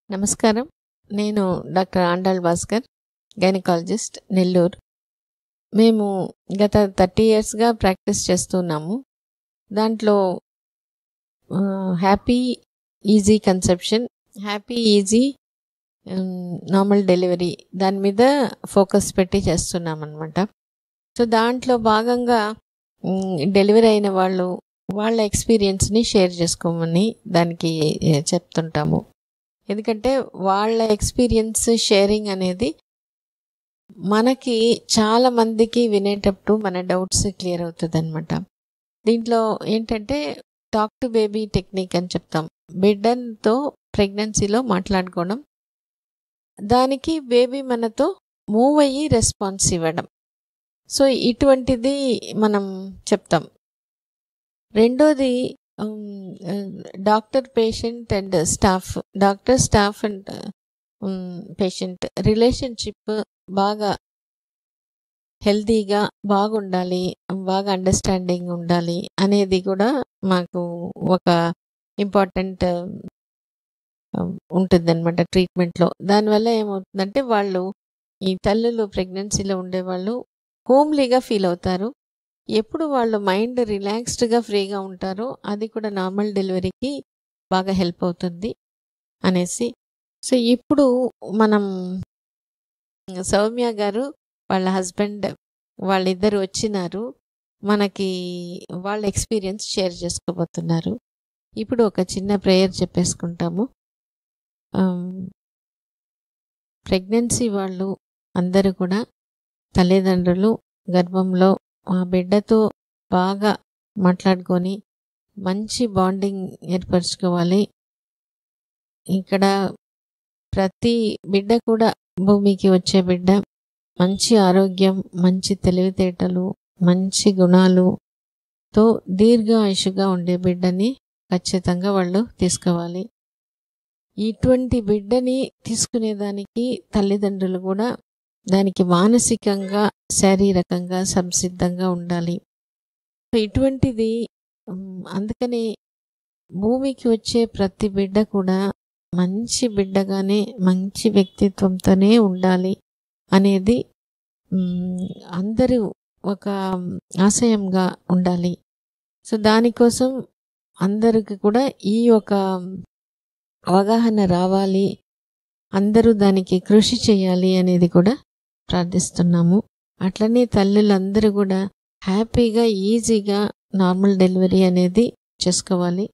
నమస్కారం. నేను doctor Andal Bhaskar, gynaecologist, Nellore. మేము గత 30 ఇయర్స్‌గా ప్రాక్టీస్ చేస్తున్నాము. దాంట్లో happy easy conception, happy easy normal delivery దాని మీద ఫోకస్ పెట్టి చేస్తున్నామన్నమాట. సో దాంట్లో భాగంగా డెలివరీ అయిన వాళ్ళు వాళ్ళ ఎక్స్పీరియన్స్‌ని షేర్ చేసుకోమని దానికి చెప్తుంటాము. ఎందుకంటే వాళ్ళ ఎక్స్పీరియన్స్ షేరింగ్ అనేది మనకి చాలా మందికి వినేటప్పుడు మన డౌట్స్ క్లియర్ అవుతుంది అనమాట. దీంట్లో ఏంటంటే టాక్ టు బేబీ టెక్నిక్ అని చెప్తాం. బిడ్డతో ప్రెగ్నెన్సీలో మాట్లాడుకోవడం, దానికి బేబీ మనతో మూవ్ అయ్యి రెస్పాన్స్ ఇవ్వడం. సో ఇటువంటిది మనం చెప్తాం. రెండోది doctor patient and staff, doctor staff and patient relationship బాగా హెల్తీగా బాగుండాలి, బాగా అండర్స్టాండింగ్ ఉండాలి అనేది కూడా మాకు ఒక ఇంపార్టెంట్ ఉంటుందన్నమాట ట్రీట్మెంట్లో. దానివల్ల ఏమవుతుందంటే వాళ్ళు ఈ తల్లులు ప్రెగ్నెన్సీలో ఉండేవాళ్ళు హోమ్లీగా ఫీల్ అవుతారు. ఎప్పుడు వాళ్ళు మైండ్ రిలాక్స్డ్గా ఫ్రీగా ఉంటారో అది కూడా నార్మల్ డెలివరీకి బాగా హెల్ప్ అవుతుంది అనేసి. సో ఇప్పుడు మనం సౌమ్య గారు వాళ్ళ హస్బెండ్ వాళ్ళిద్దరు వచ్చినారు, మనకి వాళ్ళ ఎక్స్పీరియన్స్ షేర్ చేసుకోబోతున్నారు. ఇప్పుడు ఒక చిన్న ప్రేయర్ చెప్పేసుకుంటాము. ప్రెగ్నెన్సీ వాళ్ళు అందరూ కూడా తల్లిదండ్రులు గర్భంలో ఆ బిడ్డతో బాగా మాట్లాడుకొని మంచి బాండింగ్ ఏర్పరచుకోవాలి. ఇక్కడ ప్రతి బిడ్డ కూడా భూమికి వచ్చే బిడ్డ మంచి ఆరోగ్యం, మంచి తెలివితేటలు, మంచి గుణాలుతో దీర్ఘాయుషుగా ఉండే బిడ్డని ఖచ్చితంగా వాళ్ళు తీసుకోవాలి. ఇటువంటి బిడ్డని తీసుకునేదానికి తల్లిదండ్రులు కూడా దానికి మానసికంగా, శారీరకంగా సంసిద్ధంగా ఉండాలి. ఇటువంటిది అందుకని భూమికి వచ్చే ప్రతి బిడ్డ కూడా మంచి బిడ్డగానే మంచి వ్యక్తిత్వంతోనే ఉండాలి అనేది అందరూ ఒక ఆశయంగా ఉండాలి. సో దానికోసం అందరికి కూడా ఈ ఒక అవగాహన రావాలి, అందరూ దానికి కృషి చేయాలి అనేది కూడా ప్రార్థిస్తున్నాము. అట్లనే తల్లులందరూ కూడా హ్యాపీగా ఈజీగా నార్మల్ డెలివరీ అనేది చేసుకోవాలి.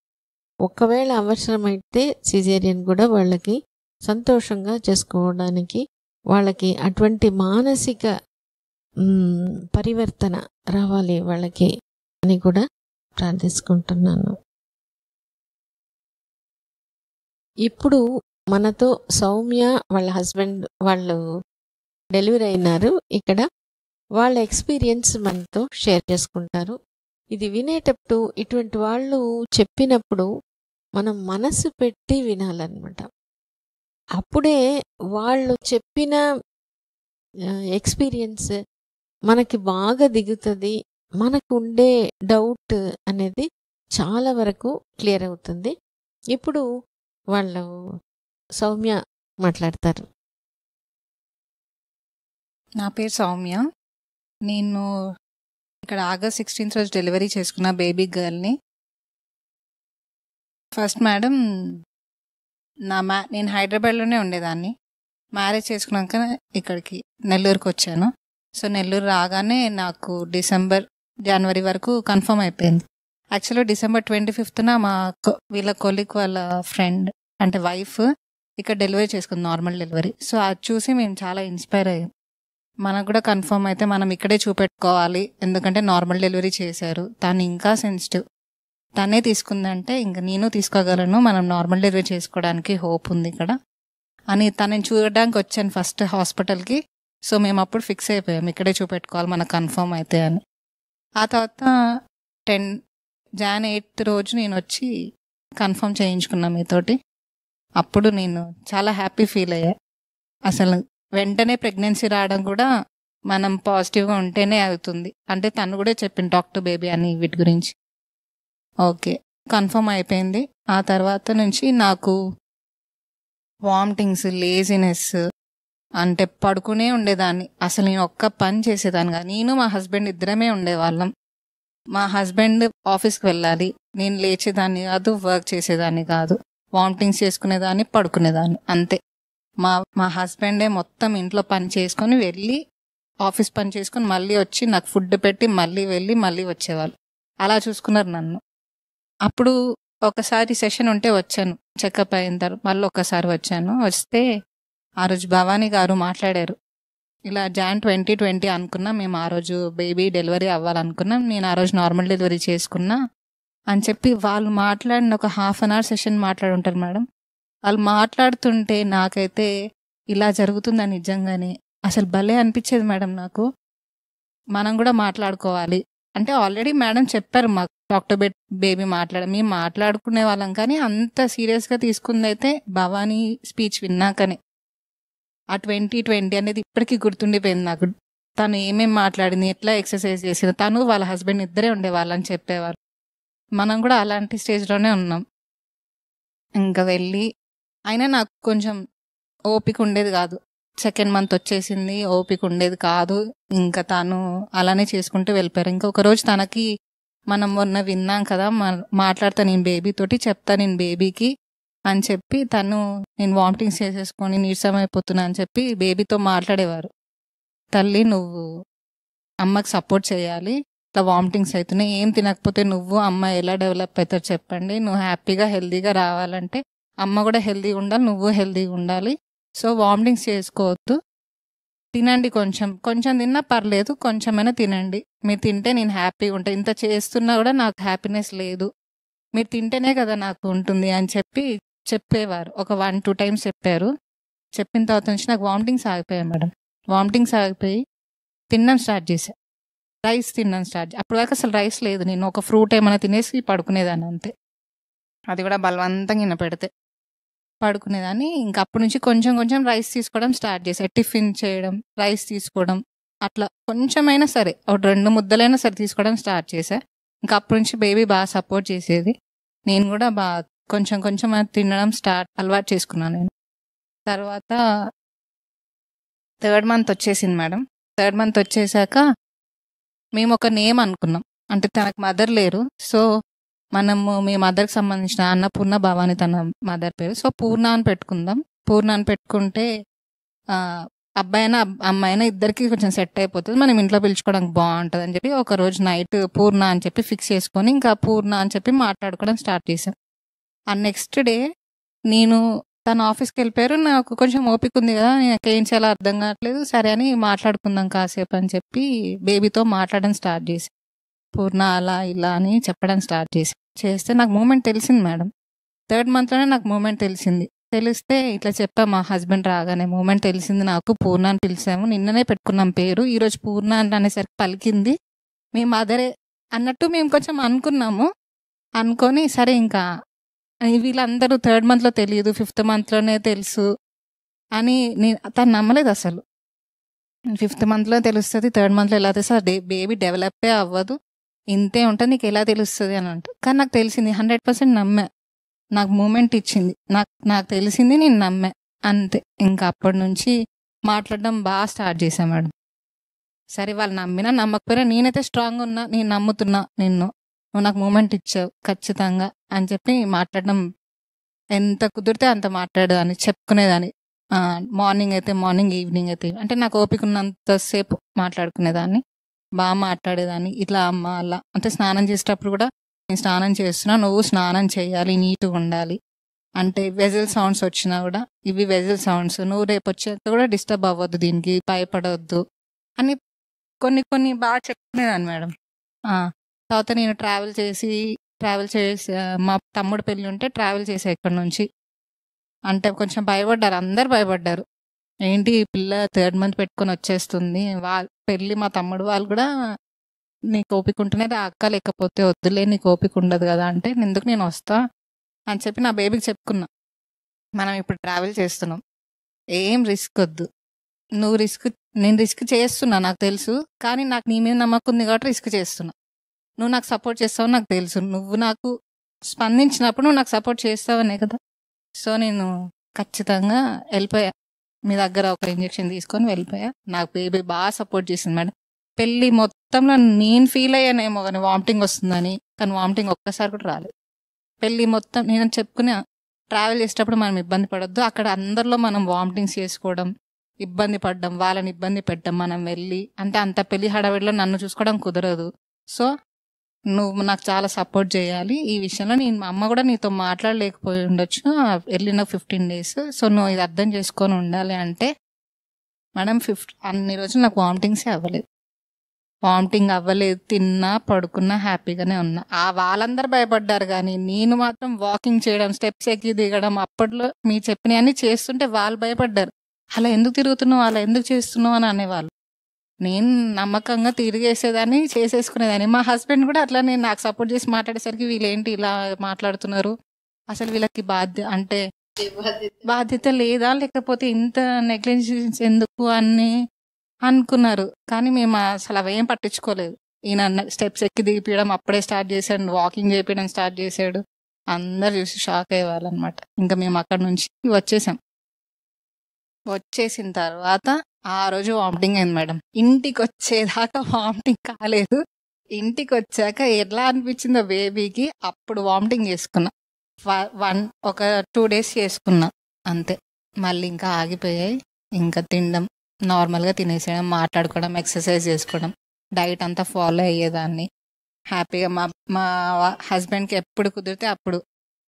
ఒకవేళ అవసరమైతే సిజేరియన్ కూడా వాళ్ళకి సంతోషంగా చేసుకోవడానికి వాళ్ళకి అటువంటి మానసిక పరివర్తన రావాలి వాళ్ళకి అని కూడా ప్రార్థించుకుంటున్నాను. ఇప్పుడు మనతో సౌమ్య వాళ్ళ హస్బెండ్ వాళ్ళు డెలివరీ అయినారు. ఇక్కడ వాళ్ళ ఎక్స్పీరియన్స్ మనతో షేర్ చేసుకుంటారు. ఇది వినేటప్పుడు ఇటువంటి వాళ్ళు చెప్పినప్పుడు మనం మనసు పెట్టి వినాలన్నమాట. అప్పుడే వాళ్ళు చెప్పిన ఎక్స్పీరియన్స్ మనకి బాగా దిగుతుంది. మనకు ఉండే డౌట్ అనేది చాలా వరకు క్లియర్ అవుతుంది. ఇప్పుడు వాళ్ళు సౌమ్య మాట్లాడతారు. నా పేరు సౌమ్య. నేను ఇక్కడ ఆగస్ట్ 16 రోజు డెలివరీ చేసుకున్న బేబీ గర్ల్ని. ఫస్ట్ మేడం నేను హైదరాబాద్లోనే ఉండేదాన్ని. మ్యారేజ్ చేసుకున్నాక ఇక్కడికి నెల్లూరుకి వచ్చాను. సో నెల్లూరు రాగానే నాకు జనవరి వరకు కన్ఫర్మ్ అయిపోయింది. యాక్చువల్గా December 25న మా వీళ్ళ కొలీగ్ వాళ్ళ ఫ్రెండ్ అంటే వైఫ్ ఇక్కడ డెలివరీ చేసుకుంది, నార్మల్ డెలివరీ. సో అది చూసి మేము చాలా ఇన్స్పైర్ అయ్యాం. మనకు కూడా కన్ఫర్మ్ అయితే మనం ఇక్కడే చూపెట్టుకోవాలి, ఎందుకంటే నార్మల్ డెలివరీ చేశారు, తను ఇంకా సెన్సిటివ్, తనే తీసుకుందంటే ఇంకా నేను తీసుకోగలను, మనం నార్మల్ డెలివరీ చేసుకోవడానికి హోప్ ఉంది ఇక్కడ అని తనని చూడడానికి వచ్చాను ఫస్ట్ హాస్పిటల్కి. సో మేము అప్పుడు ఫిక్స్ అయిపోయాం ఇక్కడే చూపెట్టుకోవాలి మనకు కన్ఫర్మ్ అయితే అని. ఆ తర్వాత January 8 రోజు నేను వచ్చి కన్ఫర్మ్ చేయించుకున్నాను మీతోటి. అప్పుడు నేను చాలా హ్యాపీ ఫీల్ అయ్యా. అసలు వెంటనే ప్రెగ్నెన్సీ రావడం కూడా మనం పాజిటివ్గా ఉంటేనే అవుతుంది అంటే తను కూడా చెప్పింది టాక్ టు బేబీ అని వీటి గురించి. ఓకే, కన్ఫర్మ్ అయిపోయింది. ఆ తర్వాత నుంచి నాకు వామిటింగ్స్, లేజినెస్, అంటే పడుకునే ఉండేదాన్ని. అసలు నేను ఒక్క పని చేసేదాన్ని కాదు. నేను మా హస్బెండ్ ఇద్దరమే ఉండేవాళ్ళం. మా హస్బెండ్ ఆఫీస్కి వెళ్ళాలి, నేను లేచేదాన్ని కాదు, వర్క్ చేసేదాన్ని కాదు. వామిటింగ్స్ చేసుకునేదాన్ని, పడుకునేదాన్ని, అంతే. మా హస్బెండే మొత్తం ఇంట్లో పని చేసుకొని వెళ్ళి ఆఫీస్ పని చేసుకొని మళ్ళీ వచ్చి నాకు ఫుడ్ పెట్టి మళ్ళీ వెళ్ళి మళ్ళీ వచ్చేవాళ్ళు. అలా చూసుకున్నారు నన్ను. అప్పుడు ఒకసారి సెషన్ ఉంటే వచ్చాను, చెకప్ అయిన తర్వాత మళ్ళీ ఒకసారి వచ్చాను. వస్తే ఆ రోజు భవానీ గారు మాట్లాడారు, ఇలా జాన్ 2020 అనుకున్నా మేము, ఆ రోజు బేబీ డెలివరీ అవ్వాలనుకున్నాం, నేను ఆ రోజు నార్మల్ డెలివరీ చేసుకున్నా అని చెప్పి వాళ్ళు మాట్లాడిన ఒక హాఫ్ అన్ అవర్ సెషన్ మాట్లాడుంటారు మేడం. వాళ్ళు మాట్లాడుతుంటే నాకైతే ఇలా జరుగుతుందని నిజంగానే అసలు భలే అనిపించేది మేడం నాకు. మనం కూడా మాట్లాడుకోవాలి అంటే ఆల్రెడీ మేడం చెప్పారు మాకు, డాక్టర్ బేబీ మేము మాట్లాడుకునే వాళ్ళం, కానీ అంత సీరియస్గా తీసుకుంది అయితే భవానీ స్పీచ్ విన్నాకనే. ఆ 2020 అనేది ఇప్పటికీ గుర్తుండిపోయింది నాకు. తను ఏమేమి మాట్లాడింది, ఎట్లా ఎక్సర్సైజ్ చేసింది, తను వాళ్ళ హస్బెండ్ ఇద్దరే ఉండేవాళ్ళని చెప్పేవారు. మనం కూడా అలాంటి స్టేజ్లోనే ఉన్నాం. ఇంకా వెళ్ళి అయినా నాకు కొంచెం ఓపిక ఉండేది కాదు. సెకండ్ మంత్ వచ్చేసింది, ఓపిక ఉండేది కాదు. ఇంకా తను అలానే చేసుకుంటూ వెళ్ళిపోయారు. ఇంకొక రోజు తనకి మనం మొన్న విన్నాం కదా, మాట్లాడతా నేను బేబీతోటి, చెప్తా నేను బేబీకి అని చెప్పి తను, నేను వామిటింగ్స్ చేసేసుకొని నీరసమైపోతున్నా అని చెప్పి బేబీతో మాట్లాడేవారు. తల్లి నువ్వు అమ్మకి సపోర్ట్ చేయాలి, ఇట్లా వామిటింగ్స్ అవుతున్నాయి, ఏం తినకపోతే నువ్వు అమ్మ ఎలా డెవలప్ అవుతారు చెప్పండి, నువ్వు హ్యాపీగా హెల్దీగా రావాలంటే అమ్మ కూడా హెల్దీగా ఉండాలి, నువ్వు హెల్దీగా ఉండాలి. సో వామిటింగ్స్ చేసుకోవద్దు, తినండి, కొంచెం కొంచెం తిన్నా పర్లేదు, కొంచెమైనా తినండి, మీరు తింటే నేను హ్యాపీగా ఉంటాను, ఇంత చేస్తున్నా కూడా నాకు హ్యాపీనెస్ లేదు, మీరు తింటేనే కదా నాకు ఉంటుంది అని చెప్పి చెప్పేవారు. ఒక 1-2 టైమ్స్ చెప్పారు. చెప్పిన తర్వాత నుంచి నాకు వామిటింగ్స్ ఆగిపోయాయి మేడం. వామిటింగ్స్ ఆగిపోయి తినడం స్టార్ట్ చేశా, రైస్ తినడం స్టార్ట్. అప్పటి వరకు అసలు రైస్ లేదు, నేను ఒక ఫ్రూట్ ఏమైనా తినేసి పడుకునేదాన్ని అంతే, అది కూడా బలవంతంగా ఈయన పెడితే పడుకునేదాన్ని. ఇంకా అప్పటి నుంచి కొంచెం కొంచెం రైస్ తీసుకోవడం స్టార్ట్ చేశా, టిఫిన్ చేయడం, రైస్ తీసుకోవడం, అట్లా కొంచెమైనా సరే ఒక 2 ముద్దలైనా సరే తీసుకోవడం స్టార్ట్ చేశా. ఇంకా అప్పటి నుంచి బేబీ బాగా సపోర్ట్ చేసేది, నేను కూడా బాగా కొంచెం కొంచెం తినడం అలవాటు చేసుకున్నాను నేను. తర్వాత 3rd మంత్ వచ్చేసింది మేడం. 3rd మంత్ వచ్చేసాక మేము ఒక నేమ్ అనుకున్నాం, అంటే తనకు మదర్ లేరు, సో మనము మీ మదర్కి సంబంధించిన అన్నపూర్ణ భవాని తన మదర్ పేరు, సో పూర్ణ అని పెట్టుకుందాం. పూర్ణ అని పెట్టుకుంటే అబ్బాయి అయినా అమ్మాయి అయినా ఇద్దరికి కొంచెం సెట్ అయిపోతుంది, మనం ఇంట్లో పిలుచుకోవడానికి బాగుంటుంది అని చెప్పి ఒక రోజు నైట్ పూర్ణ అని చెప్పి ఫిక్స్ చేసుకొని ఇంకా పూర్ణ అని చెప్పి మాట్లాడుకోవడం స్టార్ట్ చేశాం. ఆ నెక్స్ట్ డే నేను తన ఆఫీస్కి వెళ్ళిపోయారు, నాకు కొంచెం ఓపిక ఉంది కదా, నాకు ఏం చేయాలో అర్థం కావట్లేదు, సరే అని మాట్లాడుకుందాం కాసేపు అని చెప్పి బేబీతో మాట్లాడడం స్టార్ట్ చేసి పూర్ణ అలా ఇలా అని చెప్పడం స్టార్ట్ చేస్తే నాకు మూమెంట్ తెలిసింది మేడం. 3rd మంత్లోనే నాకు మూమెంట్ తెలిసింది. తెలిస్తే ఇట్లా చెప్పా మా హస్బెండ్ రాగానే, మూమెంట్ తెలిసింది నాకు, పూర్ణ అని పిలిచాము, నిన్ననే పెట్టుకున్నాం పేరు, ఈరోజు పూర్ణ అని అనేసరికి పలికింది, మీ మదరే అన్నట్టు మేము కొంచెం అనుకున్నాము. అనుకొని సరే ఇంకా వీళ్ళందరూ 3rd మంత్లో తెలియదు, 5th మంత్లోనే తెలుసు అని తను నమ్మలేదు అసలు. 5th మంత్లో తెలుస్తుంది, 3rd మంత్లో ఎలా తెలుస్తుంది, బేబీ డెవలపే అవ్వదు, ఇంతే ఉంటుంది, నీకు ఎలా తెలుస్తుంది అని అంట. కానీ నాకు తెలిసింది, 100% నమ్మా, నాకు మూమెంట్ ఇచ్చింది, నాకు తెలిసింది, నేను నమ్మా అంతే. ఇంకా అప్పటి నుంచి మాట్లాడడం బాగా స్టార్ట్ చేశాను మేడం. సరే వాళ్ళు నమ్మినా నమ్మకపోయినా నేనైతే స్ట్రాంగ్ ఉన్నా, నేను నమ్ముతున్నా నిన్ను, నువ్వు నాకు మూమెంట్ ఇచ్చావు ఖచ్చితంగా అని చెప్పి మాట్లాడడం ఎంత కుదిరితే అంత మాట్లాడేదాన్ని, చెప్పుకునేదాన్ని. మార్నింగ్ అయితే మార్నింగ్, ఈవినింగ్ అయితే అంటే నాకు ఓపిక ఉన్నంతసేపు మాట్లాడుకునేదాన్ని, బాగా మాట్లాడేదాన్ని. ఇట్లా అమ్మ అలా అంటే స్నానం చేసేటప్పుడు కూడా, నేను స్నానం చేస్తున్నా, నువ్వు స్నానం చేయాలి, నీట్గా ఉండాలి, అంటే వెజల్ సౌండ్స్ వచ్చినా కూడా ఇవి వెజల్ సౌండ్స్, నువ్వు రేపు వచ్చేంత కూడా డిస్టర్బ్ అవ్వద్దు, దీనికి భయపడవద్దు అని కొన్ని బాగా చెప్పుకునేదాన్ని మేడం. తర్వాత నేను ట్రావెల్ చేసి మా తమ్ముడు పెళ్ళి ఉంటే ట్రావెల్ చేసా ఇక్కడ నుంచి. అంటే కొంచెం భయపడ్డారు, అందరు భయపడ్డారు, ఏంటి ఈ పిల్ల 3rd మంత్ పెట్టుకొని వచ్చేస్తుంది, పెళ్ళి మా తమ్ముడు వాళ్ళు కూడా నీకు ఓపిక ఉంటేనే అక్క, లేకపోతే వద్దులే నీకు ఓపిక ఉండదు కదా అంటే, ఎందుకు నేను వస్తా అని చెప్పి నా బేబీకి చెప్పుకున్నా, మనం ఇప్పుడు ట్రావెల్ చేస్తున్నాం, ఏం రిస్క్ వద్దు, నేను రిస్క్ చేస్తున్నా నాకు తెలుసు, కానీ నాకు నీ మీద నమ్మకం ఉంది కాబట్టి రిస్క్ చేస్తున్నా, నువ్వు నాకు సపోర్ట్ చేస్తావు నాకు తెలుసు, నువ్వు నాకు స్పందించినప్పుడు నువ్వు నాకు సపోర్ట్ చేస్తావనే కదా, సో నేను ఖచ్చితంగా వెళ్ళిపోయా. మీ దగ్గర ఒక ఇంజెక్షన్ తీసుకొని వెళ్ళిపోయా. నాకు బేబీ బాగా సపోర్ట్ చేసింది మేడం. పెళ్ళి మొత్తంలో నేను ఫీల్ అయ్యానేమో కానీ వామిటింగ్ వస్తుందని, కానీ వామిటింగ్ ఒక్కసారి కూడా రాలేదు. పెళ్ళి మొత్తం నేను చెప్పుకునే, ట్రావెల్ చేసేటప్పుడు మనం ఇబ్బంది పడొద్దు, అక్కడ అందరిలో మనం వామిటింగ్స్ చేసుకోవడం, ఇబ్బంది పడ్డం, వాళ్ళని ఇబ్బంది పెట్టడం, మనం వెళ్ళి అంటే అంత పెళ్లి హడావిడిలో నన్ను చూసుకోవడం కుదరదు. సో నువ్వు నాకు చాలా సపోర్ట్ చేయాలి ఈ విషయంలో. నేను మా అమ్మ కూడా నీతో మాట్లాడలేకపోయి ఉండొచ్చు వెళ్ళిన 15 days. సో నువ్వు ఇది అర్థం చేసుకొని ఉండాలి అంటే మేడం అన్ని రోజులు నాకు వామిటింగ్సే అవ్వలేదు. వామిటింగ్ అవ్వలేదు, తిన్నా పడుకున్నా హ్యాపీగానే ఉన్నా. వాళ్ళందరూ భయపడ్డారు కానీ నేను మాత్రం వాకింగ్ చేయడం, స్టెప్స్ ఎక్కి దిగడం, అప్పట్లో మీ చెప్పినవన్నీ చేస్తుంటే వాళ్ళు భయపడ్డారు. అలా ఎందుకు తిరుగుతున్నావు, అలా ఎందుకు చేస్తున్నావు అని అనేవాళ్ళు. నేను నమ్మకంగా తిరిగేసేదాన్ని, చేసేసుకునేదాన్ని. మా హస్బెండ్ కూడా అట్లా నేను నాకు సపోర్ట్ చేసి మాట్లాడేసరికి వీళ్ళేంటి ఇలా మాట్లాడుతున్నారు, అసలు వీళ్ళకి బాధ్యత లేదా, లేకపోతే ఇంత నెగ్లిజెన్స్ ఎందుకు అని అనుకున్నారు. కానీ మేము అసలు అవేం పట్టించుకోలేదు. ఈయన స్టెప్స్ ఎక్కి దిగిపోయడం అప్పుడే స్టార్ట్ చేశాడు, వాకింగ్ చేయడం స్టార్ట్ చేశాడు. అందరు చూసి షాక్ అయ్యేవాళ్ళు అనమాట. ఇంకా మేము అక్కడ నుంచి వచ్చేసాం. వచ్చేసిన తర్వాత ఆ రోజు వామిటింగ్ అయింది మేడం. ఇంటికి వచ్చేదాకా వామిటింగ్ కాలేదు. ఇంటికి వచ్చాక ఎలా అనిపించిందో బేబీకి, అప్పుడు వామిటింగ్ చేసుకున్నా. ఒక 2 days చేసుకున్నా అంతే. మళ్ళీ ఇంకా ఆగిపోయాయి. ఇంకా తినడం నార్మల్గా తినేసేయడం, మాట్లాడుకోవడం, ఎక్సర్సైజ్ చేసుకోవడం, డైట్ అంతా ఫాలో అయ్యేదాన్ని హ్యాపీగా. మా హస్బెండ్కి ఎప్పుడు కుదిరితే అప్పుడు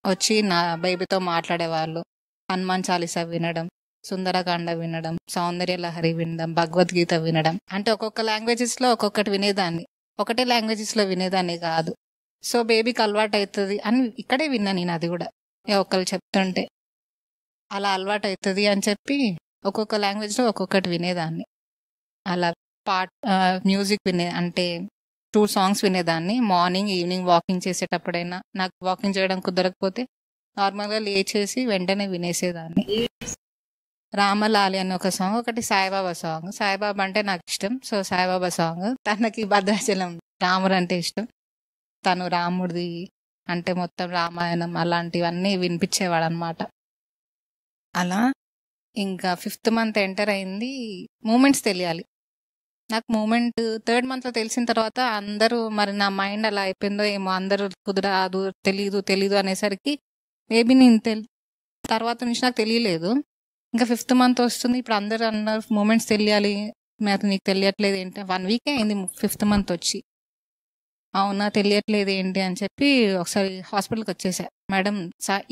వచ్చి నా బేబీతో మాట్లాడేవాళ్ళు. హనుమాన్ చాలీసా వినడం, సుందరకాండ వినడం, సౌందర్య లహరి వినడం, భగవద్గీత వినడం. అంటే ఒక్కొక్క లాంగ్వేజెస్లో ఒక్కొక్కటి వినేదాన్ని, ఒకటే లాంగ్వేజెస్లో వినేదాన్ని కాదు. సో బేబీకి అలవాటు అవుతుంది అని ఇక్కడే విన్నా నేను. అది కూడా ఒకళ్ళు చెప్తుంటే అలా అలవాటు అవుతుంది అని చెప్పి ఒక్కొక్క లాంగ్వేజ్లో ఒక్కొక్కటి వినేదాన్ని. అలా మ్యూజిక్ అంటే 2 songs వినేదాన్ని. మార్నింగ్ ఈవినింగ్ వాకింగ్ చేసేటప్పుడైనా, నాకు వాకింగ్ చేయడం కుదరకపోతే నార్మల్గా లేచేసి వెంటనే వినేసేదాన్ని. రామలాలి అని ఒక సాంగ్, ఒకటి సాయిబాబా సాంగ్. సాయిబాబా అంటే నాకు ఇష్టం, సో సాయిబాబా సాంగ్. తనకి భద్రాచలం రాముడు అంటే ఇష్టం. తను రాముడిది అంటే మొత్తం రామాయణం అలాంటివన్నీ వినిపించేవాడు అనమాట. అలా ఇంకా 5th month ఎంటర్ అయింది. మూమెంట్స్ తెలియాలి నాకు. మూమెంట్ 3rd monthలో తెలిసిన తర్వాత అందరూ మరి నా మైండ్ అలా అయిపోయిందో ఏమో, అందరూ కుదరదు, తెలీదు అనేసరికి మేబీ నేను తర్వాత నుంచి నాకు తెలియలేదు. ఇంకా 5th month వస్తుంది, ఇప్పుడు అందరూ అన్నారు మూమెంట్స్ తెలియాలి, నీకు తెలియట్లేదు ఏంటి. 1 week అయింది 5th month వచ్చి. అవునా, తెలియట్లేదు ఏంటి అని చెప్పి ఒకసారి హాస్పిటల్కి వచ్చేసా. మేడం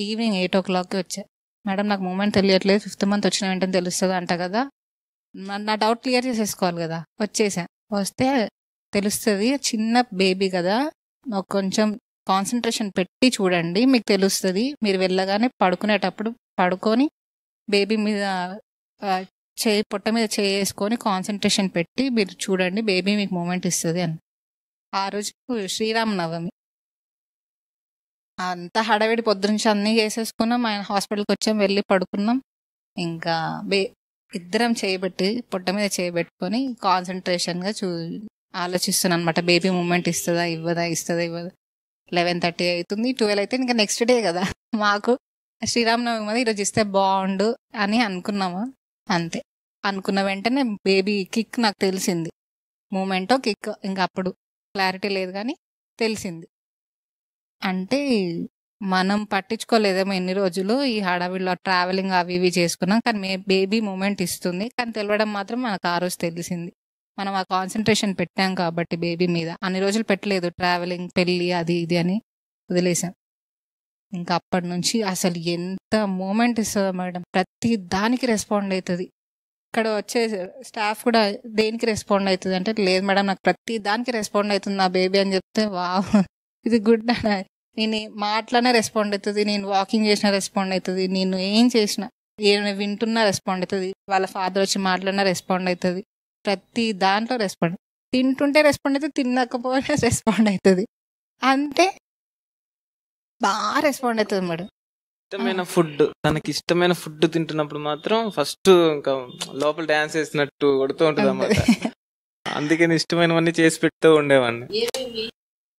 ఈవినింగ్ 8 o'clockకి వచ్చా. మేడం నాకు మూమెంట్ తెలియట్లేదు, 5th month వచ్చిన వెంటనే తెలుస్తుంది అంట కదా, నా డౌట్ క్లియర్ చేసేసుకోవాలి కదా. వచ్చేసా. వస్తే తెలుస్తుంది, చిన్న బేబీ కదా, కొంచెం కాన్సన్ట్రేషన్ పెట్టి చూడండి మీకు తెలుస్తుంది. మీరు వెళ్ళగానే పడుకునేటప్పుడు పడుకొని బేబీ మీద పొట్ట మీద చేసుకొని కాన్సన్ట్రేషన్ పెట్టి మీరు చూడండి, బేబీ మీకు మూమెంట్ ఇస్తుంది అని. ఆ రోజు శ్రీరామనవమి. అంత హడావిడి పొద్దునుంచి అన్నీ చేసేసుకున్నాం. ఆయన హాస్పిటల్కి వచ్చాం, వెళ్ళి పడుకున్నాం. ఇంకా ఇద్దరం చేయబెట్టి పొట్ట మీద చేయబెట్టుకొని కాన్సన్ట్రేషన్గా ఆలోచిస్తున్నాను అనమాట. బేబీ మూమెంట్ ఇస్తుందా ఇవ్వదా 11:30 అవుతుంది, 12 అయితే ఇంకా నెక్స్ట్ డే కదా మాకు. శ్రీరామనవమి మీద ఈరోజు ఇస్తే బాగుండు అని అనుకున్నాము. అంతే. అనుకున్న వెంటనే బేబీ కిక్ నాకు తెలిసింది. మూమెంటో కిక్ ఇంకా అప్పుడు క్లారిటీ లేదు కానీ తెలిసింది. అంటే మనం పట్టించుకోలేదేమో ఎన్ని రోజులు ఈ హడావిడిలో ట్రావెలింగ్ అవి ఇవి చేసుకున్నాం, కానీ బేబీ మూమెంట్ ఇస్తుంది కానీ తెలియడం మాత్రం మనకు ఆ రోజు తెలిసింది. మనం ఆ కాన్సన్ట్రేషన్ పెట్టాం కాబట్టి బేబీ మీద. అన్ని రోజులు పెట్టలేదు, ట్రావెలింగ్, పెళ్ళి అది ఇది అని వదిలేసాం. ఇంకా అప్పటి నుంచి అసలు ఎంత మూమెంట్ ఇస్తుందో మేడం, ప్రతి దానికి రెస్పాండ్ అవుతుంది. ఇక్కడ వచ్చే స్టాఫ్ కూడా దేనికి రెస్పాండ్ అవుతుంది అంటే, లేదు మేడం నాకు ప్రతి దానికి రెస్పాండ్ అవుతుంది నా బేబీ అని చెప్తే, వావ్ ఇది గుడ్. నేను మాట్లాడినా రెస్పాండ్ అవుతుంది, నేను వాకింగ్ చేసినా రెస్పాండ్ అవుతుంది, నేను ఏం చేసినా ఏమైనా వింటున్నా రెస్పాండ్ అవుతుంది, వాళ్ళ ఫాదర్ వచ్చి మాట్లాడినా రెస్పాండ్ అవుతుంది, ప్రతి దాంట్లో రెస్పాండ్. తింటుంటే రెస్పాండ్ అవుతుంది, తినకపోయినా రెస్పాండ్ అవుతుంది. అంటే బాగా రెస్పాండ్ అవుతుంది మేడం. ఇష్టమైన ఫుడ్, తనకి ఇష్టమైన ఫుడ్ తింటున్నప్పుడు మాత్రం ఫస్ట్ ఇంకా లోపల డాన్స్ చేసినట్టు కొడుతూ ఉంటుంది అన్నమాట. అందుకని ఇష్టమైనవన్నీ చేసి పెడుతూ ఉండేవాడిని.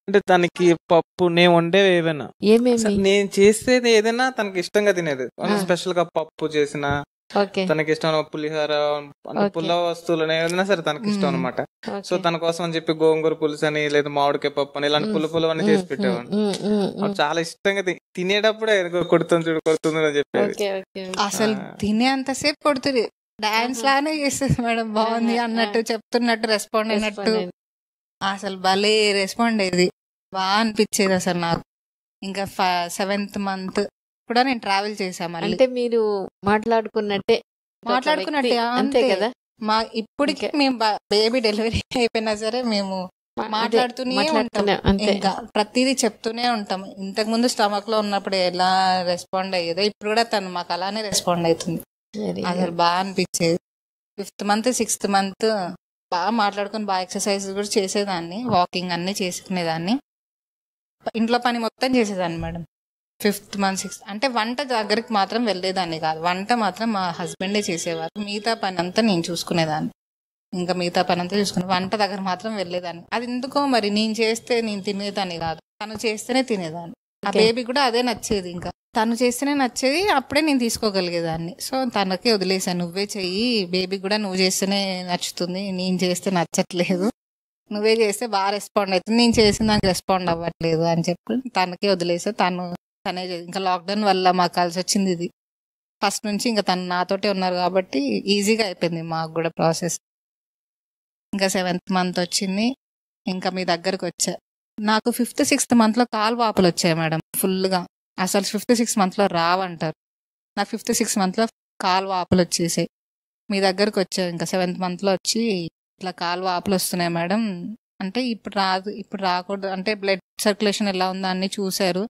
అంటే తనకి పప్పు నేను వండేవి ఏవైనా ఏమేమి నేను చేసేది ఏదైనా తనకి ఇష్టంగా తినేది. స్పెషల్ గా పప్పు చేసిన ఓకే తనకి ఇష్టం, పులిహోర అంటే ఓకే పుల్ల వస్తువులు ఏదైనా సరే తనకి ఇష్టం అనమాట. సో ఓకే తన కోసం అని చెప్పి గోంగూర పులుసు అని లేదా మామిడికాయ పప్పు అని ఇలాంటి పుల్ల అని చేసి పెట్టేవాడిని. ఆవిడ చాలా ఇష్టంగా తినేటప్పుడే కొడుతుంది చూడు కొడుతుంది అని చెప్పేది. ఓకే ఓకే అసలు తినే అంతసేపు కొడుతుంది, డాన్స్ లానే చేస్తుంది మేడం, బాగుంది అన్నట్టు చెప్తున్నట్టు రెస్పాండ్ అయినట్టు. అసలు భలే రెస్పాండ్ అయ్యేది, బాగా అనిపించేది అసలు నాకు. ఇంకా 7th month కూడా నేను ట్రావెల్ చేశాను మళ్ళీ. అంటే మీరు మాట్లాడుకున్నట్టే మాట్లాడుకున్నట్టే అంతే అంతే కదా. మా ఇప్పటికి మేము బేబీ డెలివరీ అయిపోయినా సరే మేము మాట్లాడుతూనే ఉంటాం, మాట్లాడుతూనే అంతే. ఇంకా ప్రతిదీ చెప్తూనే ఉంటాం. ఇంతకు ముందు స్టమక్ లో ఉన్నప్పుడు ఎలా రెస్పాండ్ అయ్యేదో ఇప్పుడు కూడా తను మాకు అలానే రెస్పాండ్ అవుతుంది. Very అసలు good. బాగా అనిపించేది. 5th month 6th month బాగా మాట్లాడుకొని బాగా ఎక్సర్సైజ్ కూడా చేసేదాన్ని, వాకింగ్ అన్ని చేసుకునేదాన్ని, ఇంట్లో పని మొత్తం చేసేదాన్ని మేడం. 5th month 6th అంటే వంట దగ్గరికి మాత్రం వెళ్ళేదాన్ని కాదు, వంట మాత్రం మా హస్బెండే చేసేవారు, మిగతా పని అంతా నేను చూసుకునేదాన్ని. ఇంకా మిగతా పని అంతా చూసుకునే, వంట దగ్గర మాత్రం వెళ్ళేదాన్ని. అది ఎందుకో మరి నేను చేస్తే నేను తినేదాన్ని కాదు, తను చేస్తేనే తినేదాన్ని. ఆ బేబీ కూడా అదే నచ్చేది, ఇంకా తను చేస్తేనే నచ్చేది, అప్పుడే నేను తీసుకోగలిగేదాన్ని. సో తనకే వదిలేసాను, నువ్వే చెయ్యి, బేబీ కూడా నువ్వు చేస్తేనే నచ్చుతుంది, నేను చేస్తే నచ్చట్లేదు, నువ్వే చేస్తే బాగా రెస్పాండ్ అవుతుంది, నేను చేసిన దానికి రెస్పాండ్ అవ్వట్లేదు అని చెప్పి తనకే వదిలేసా. తనే ఇంకా లాక్డౌన్ వల్ల మాకు కలిసి వచ్చింది ఇది. ఫస్ట్ నుంచి ఇంకా తను నాతోటే ఉన్నారు కాబట్టి ఈజీగా అయిపోయింది మాకు కూడా ప్రాసెస్. ఇంకా 7th month వచ్చింది, ఇంకా మీ దగ్గరకు వచ్చా. నాకు 5th 6th monthలో కాలు వాపులు వచ్చాయి మేడం ఫుల్గా. అసలు 5th 6th monthలో రావంటారు, నాకు 5th 6th monthలో కాలు వాపులు వచ్చేసాయి. మీ దగ్గరకు వచ్చా ఇంకా 7th monthలో వచ్చి ఇట్లా కాలు వాపులు వస్తున్నాయి మేడం అంటే, ఇప్పుడు రాదు, ఇప్పుడు రాకూడదు అంటే బ్లడ్ సర్క్యులేషన్ ఎలా ఉందో అన్ని చూశారు.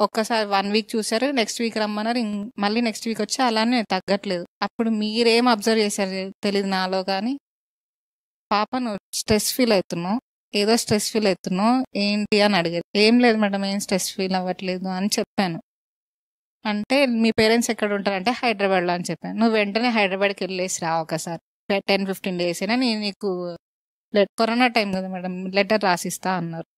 ఒక్కసారి 1 week చూశారు, నెక్స్ట్ వీక్ రమ్మన్నారు, మళ్ళీ నెక్స్ట్ వీక్ వచ్చి అలానే తగ్గట్లేదు. అప్పుడు మీరేం అబ్జర్వ్ చేశారు తెలియదు నాలో, కానీ పాప నువ్వు స్ట్రెస్ ఫీల్ అవుతున్నావు, ఏదో స్ట్రెస్ ఫీల్ అవుతున్నావు ఏంటి అని అడిగారు. ఏం లేదు మేడం, ఏం స్ట్రెస్ ఫీల్ అవ్వట్లేదు అని చెప్పాను. అంటే మీ పేరెంట్స్ ఎక్కడ ఉంటారంటే హైదరాబాద్లో అని చెప్పాను. నువ్వు వెంటనే హైదరాబాద్కి వెళ్ళేసి రా ఒకసారి, 10-15 days అయినా నేను నీకు కరోనా టైం కదా మేడం లెటర్ రాసిస్తా అన్నారు.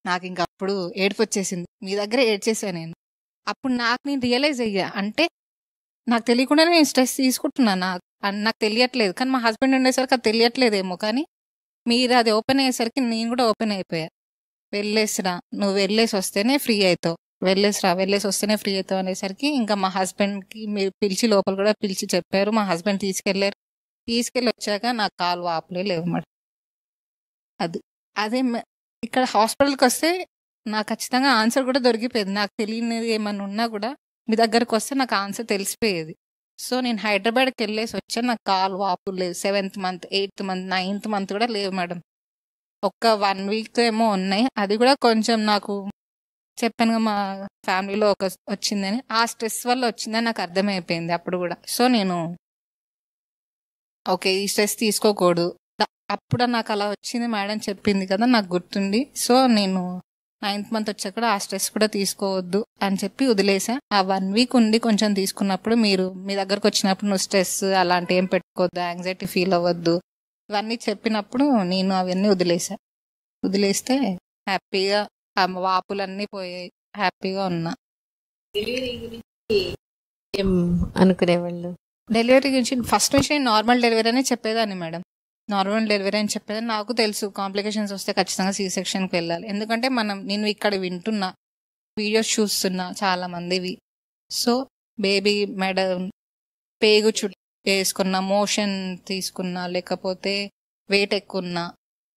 నాకు ఇంకా అప్పుడు ఏడుపు వచ్చేసింది, మీ దగ్గర ఏడ్చేసాను నేను. అప్పుడు నాకు నేను రియలైజ్ అయ్యా, అంటే నాకు తెలియకుండానే నేను స్ట్రెస్ తీసుకుంటున్నాను, నాకు తెలియట్లేదు, కానీ మా హస్బెండ్ ఉండేసరికి అది తెలియట్లేదేమో, కానీ మీరు అది ఓపెన్ అయ్యేసరికి నేను కూడా ఓపెన్ అయిపోయా. వెళ్ళేసిరా, నువ్వు వెళ్ళేసి వస్తేనే ఫ్రీ అవుతావు, వెళ్ళేసి వస్తేనే ఫ్రీ అవుతావు అనేసరికి ఇంకా మా హస్బెండ్కి మీరు పిలిచి లోపల కూడా పిలిచి చెప్పారు, మా హస్బెండ్ తీసుకెళ్ళి వచ్చాక నాకు కాలు వాపులే లేవు మేడం. అదే ఇక్కడ హాస్పిటల్కి వస్తే నాకు ఖచ్చితంగా ఆన్సర్ కూడా దొరికిపోయేది, నాకు తెలియనిది ఏమన్నా ఉన్నా కూడా మీ దగ్గరకు వస్తే నాకు ఆన్సర్ తెలిసిపోయేది. సో నేను హైదరాబాద్కి వెళ్ళేసి వచ్చాను, నాకు కాలు వాపులు లేవు. 7th month 8th month 9th month కూడా లేవు మేడం. ఒక్క 1 week ఏమో ఉన్నాయి, అది కూడా కొంచెం నాకు చెప్పానుగా మా ఫ్యామిలీలో వచ్చిందని, ఆ స్ట్రెస్ వల్ల వచ్చిందని నాకు అర్థమైపోయింది అప్పుడు కూడా. సో నేను ఓకే ఈ స్ట్రెస్ తీసుకోకూడదు, అప్పుడు నాకు అలా వచ్చింది మేడం చెప్పింది కదా నాకు గుర్తుండి. సో నేను 9th month వచ్చాక కూడా ఆ స్ట్రెస్ కూడా తీసుకోవద్దు అని చెప్పి వదిలేసా. ఆ 1 week ఉండి కొంచెం తీసుకున్నప్పుడు మీరు మీ దగ్గరకు వచ్చినప్పుడు నువ్వు స్ట్రెస్ అలాంటి ఏం పెట్టుకోవద్దు, యాంగ్జైటీ ఫీల్ అవ్వద్దు ఇవన్నీ చెప్పినప్పుడు నేను అవన్నీ వదిలేస్తే హ్యాపీగా ఆ వాపులన్నీ పోయాయి, హ్యాపీగా ఉన్నా. ఏం అనుకునేవాళ్ళు? డెలివరీ గురించి ఫస్ట్ నుంచి నేను నార్మల్ డెలివరీ అనే చెప్పేదాన్ని మేడం, నార్మల్ డెలివరీ అని చెప్పేదాన్ని. నాకు తెలుసు కాంప్లికేషన్స్ వస్తే ఖచ్చితంగా C-sectionకి వెళ్ళాలి, ఎందుకంటే నేను ఇక్కడ వింటున్నా, వీడియోస్ చూస్తున్నా చాలా మందివి. సో బేబీ మేడం పేగు చుట్టూ వేసుకున్నా, మోషన్ తీసుకున్నా, లేకపోతే వెయిట్ ఎక్కువన్నా,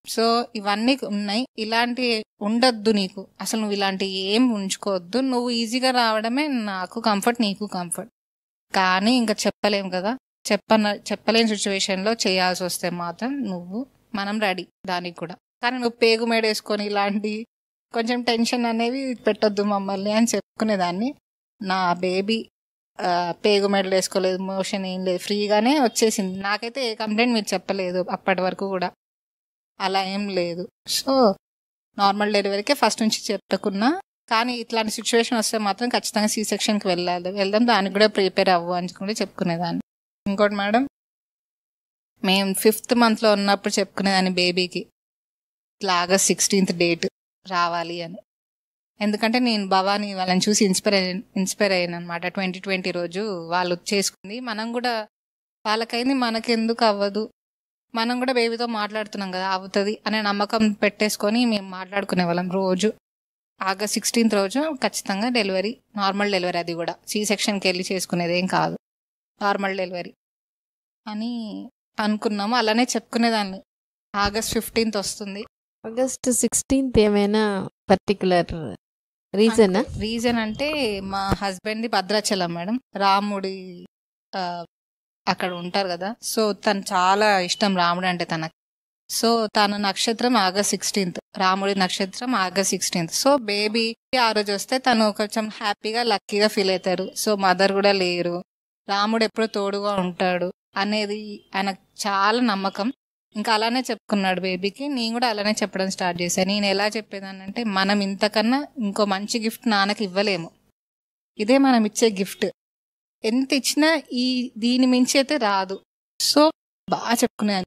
సో ఇవన్నీ ఉన్నాయి. ఇలాంటి ఉండొద్దు నీకు, అసలు నువ్వు ఇలాంటి ఏం ఉంచుకోవద్దు, నువ్వు ఈజీగా రావడమే నాకు కంఫర్ట్, నీకు కంఫర్ట్. కానీ ఇంకా చెప్పలేం కదా, చెప్పలేని సిచ్యువేషన్లో చేయాల్సి వస్తే మాత్రం మనం రెడీ దానికి కూడా. కానీ నువ్వు పేగు మేడ వేసుకొని ఇలాంటి కొంచెం టెన్షన్ అనేవి పెట్టొద్దు మమ్మల్ని అని చెప్పుకునేదాన్ని. నా బేబీ పేగు మెడలు వేసుకోలేదు, మోషన్ ఏం లేదు, ఫ్రీగానే వచ్చేసింది. నాకైతే ఏ కంప్లైంట్ మీరు చెప్పలేదు అప్పటి వరకు కూడా, అలా ఏం లేదు. సో నార్మల్ డెలివరీకే ఫస్ట్ నుంచి చెప్పుకున్నా, కానీ ఇట్లాంటి సిచ్యువేషన్ వస్తే మాత్రం ఖచ్చితంగా C-sectionకి వెళ్దాం, దానికి కూడా ప్రిపేర్ అవ్వు అని కూడా చెప్పుకునేదాన్ని. ఇంకోటి మేడం, మేము 5th monthలో ఉన్నప్పుడు చెప్పుకునేదాన్ని బేబీకి, ఇట్లా ఆగస్ట్ 16th డేట్ రావాలి అని. ఎందుకంటే నేను భవానీ వాళ్ళని చూసి ఇన్స్పైర్ అయ్యాను అనమాట. 2020 రోజు వాళ్ళు చేసుకుంది, మనం కూడా వాళ్ళకైంది, మనకెందుకు అవ్వదు, మనం కూడా బేబీతో మాట్లాడుతున్నాం కదా అవుతుంది అనే నమ్మకం పెట్టేసుకొని మేము మాట్లాడుకునే వాళ్ళం రోజు. ఆగస్ట్ 16th రోజు ఖచ్చితంగా డెలివరీ, నార్మల్ డెలివరీ, అది కూడా సి సెక్షన్కి వెళ్ళి చేసుకునేది ఏం కాదు, నార్మల్ డెలివరీ అని అనుకున్నాము. అలానే చెప్పుకునేదాన్ని. ఆగస్ట్ 15th వస్తుంది. ఆగస్ట్ 16th ఏమైనా పర్టికులర్ రీజన్ అంటే మా హస్బెండ్ది భద్రాచలం మేడం, రాముడి అక్కడ ఉంటారు కదా. సో తను చాలా ఇష్టం రాముడు అంటే తనకు. సో తన నక్షత్రం ఆగస్ట్ 16th, రాముడి నక్షత్రం ఆగస్ట్ 16th. సో బేబీ ఆ రోజు వస్తే తను కొంచెం హ్యాపీగా లక్కీగా ఫీల్ అవుతారు. సో మదర్ కూడా లేరు, రాముడు ఎప్పుడు తోడుగా ఉంటాడు అనేది ఆయనకు చాలా నమ్మకం. ఇంకా అలానే చెప్పుకున్నాడు బేబీకి. నేను కూడా అలానే చెప్పడం స్టార్ట్ చేశాను. నేను ఎలా చెప్పేదానంటే, మనం ఇంతకన్నా ఇంకో మంచి గిఫ్ట్ నాన్నకి ఇవ్వలేము, ఇదే మనం ఇచ్చే గిఫ్ట్. ఎంత ఇచ్చినా దీని మించి అయితే రాదు. సో బాగా చెప్పుకునేదాన్ని,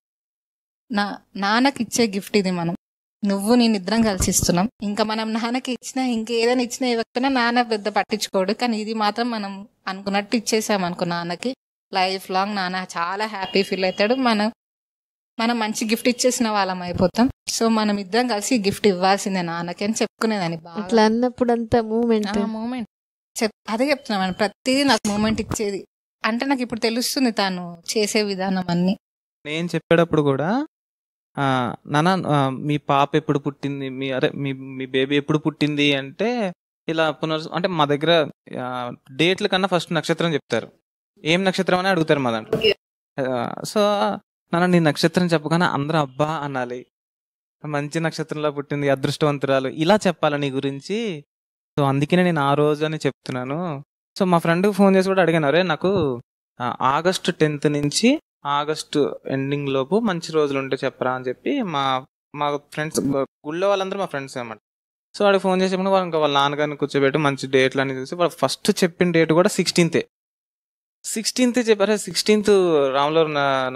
నాన్నకి ఇచ్చే గిఫ్ట్ ఇది, మనం నువ్వు నేను ఇద్దరం కలిసి ఇస్తున్నాం. ఇంకా మనం నాన్నకి ఇచ్చినా ఇంకేదైనా ఇచ్చినా ఇవ్వకపోయినా నాన్న పెద్ద పట్టించుకోడు, కానీ ఇది మాత్రం మనం అనుకున్నట్టు ఇచ్చేసాం అనుకో నాన్నకి, లైఫ్ లాంగ్ నాన్న చాలా హ్యాపీ ఫీల్ అవుతాడు. మనం మంచి గిఫ్ట్ ఇచ్చేసిన వాళ్ళం అయిపోతాం. సో మనం ఇద్దరం కలిసి గిఫ్ట్ ఇవ్వాల్సిందే నాన్నకి అని చెప్పుకునేదాన్ని. అట్లా అన్నప్పుడు అంతా మూమెంట్ అదే చెప్తున్నా మేడం, ప్రతిదీ నాకు మూమెంట్ ఇచ్చేది. అంటే నాకు ఇప్పుడు తెలుస్తుంది తను చేసే విధానం అన్ని. నేను చెప్పేటప్పుడు కూడా నాన్న మీ పాప ఎప్పుడు పుట్టింది, మీ బేబీ ఎప్పుడు పుట్టింది అంటే ఇలా అంటే మా దగ్గర డేట్ల కన్నా ఫస్ట్ నక్షత్రం చెప్తారు, ఏం నక్షత్రం అని అడుగుతారు మా దాంట్లో. సో నాన్న నీ నక్షత్రం చెప్పగానే అందరూ అబ్బా అనాలి, మంచి నక్షత్రంలో పుట్టింది, అదృష్టవంతురాలు, ఇలా చెప్పాలి నీ గురించి. సో అందుకనే నేను ఆ రోజు అని చెప్తున్నాను. సో మా ఫ్రెండ్కి ఫోన్ చేసి కూడా అడిగాను, అరే నాకు ఆగస్ట్ 10th నుంచి ఆగస్ట్ ఎండింగ్ లోపు మంచి రోజులు ఉంటే చెప్పరా అని చెప్పి మా ఫ్రెండ్స్, గుళ్ళో వాళ్ళందరూ మా ఫ్రెండ్స్ అన్నమాట. సో వాడికి ఫోన్ చేసేప్పుడు వాళ్ళు ఇంకా వాళ్ళ నాన్నగారిని కూర్చోబెట్టి మంచి డేట్లు అని చూసి వాళ్ళు ఫస్ట్ చెప్పిన డేట్ కూడా 16th చెప్పారు. 16th రాముల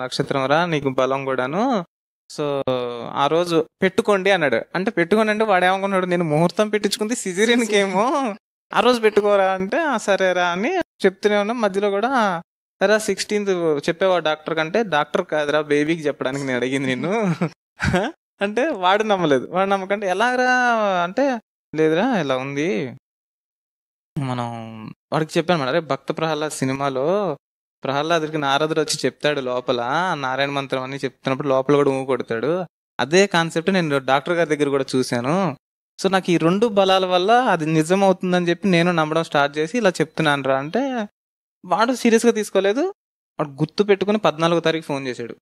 నక్షత్రం రా, నీకు బలం కూడాను, సో ఆ రోజు పెట్టుకోండి అన్నాడు. అంటే పెట్టుకోండి అంటే వాడు ఏమనుకున్నాడు, నేను ముహూర్తం పెట్టించుకుంది సిజేరియన్కి ఏమో, ఆ రోజు పెట్టుకోరా అంటే సరేరా అని చెప్తూనే ఉన్నాం. మధ్యలో కూడా సరే 16th చెప్పేవా డాక్టర్ కంటే, డాక్టర్ కాదురా బేబీకి చెప్పడానికి నేను అడిగింది నిన్ను అంటే వాడు నమ్మలేదు. వాడు నమ్మకంటే ఎలాగరా అంటే, లేదురా ఇలా ఉంది, మనం వాడికి చెప్పాను మేడం, అరే భక్త ప్రహ్లాద్ సినిమాలో ప్రహ్లాదుడికి నారదుడు వచ్చి చెప్తాడు లోపల నారాయణ మంత్రం అని చెప్తున్నప్పుడు లోపల కూడా ఊ కొడతాడు, అదే కాన్సెప్ట్ నేను డాక్టర్ గారి దగ్గర కూడా చూశాను. సో నాకు ఈ 2 బలాల వల్ల అది నిజం అవుతుందని చెప్పి నేను నమ్మడం స్టార్ట్ చేసి ఇలా చెప్తున్నాను రా అంటే, వాడు సీరియస్గా తీసుకోలేదు. వాడు గుర్తు పెట్టుకుని 14వ తారీఖు ఫోన్ చేశాడు,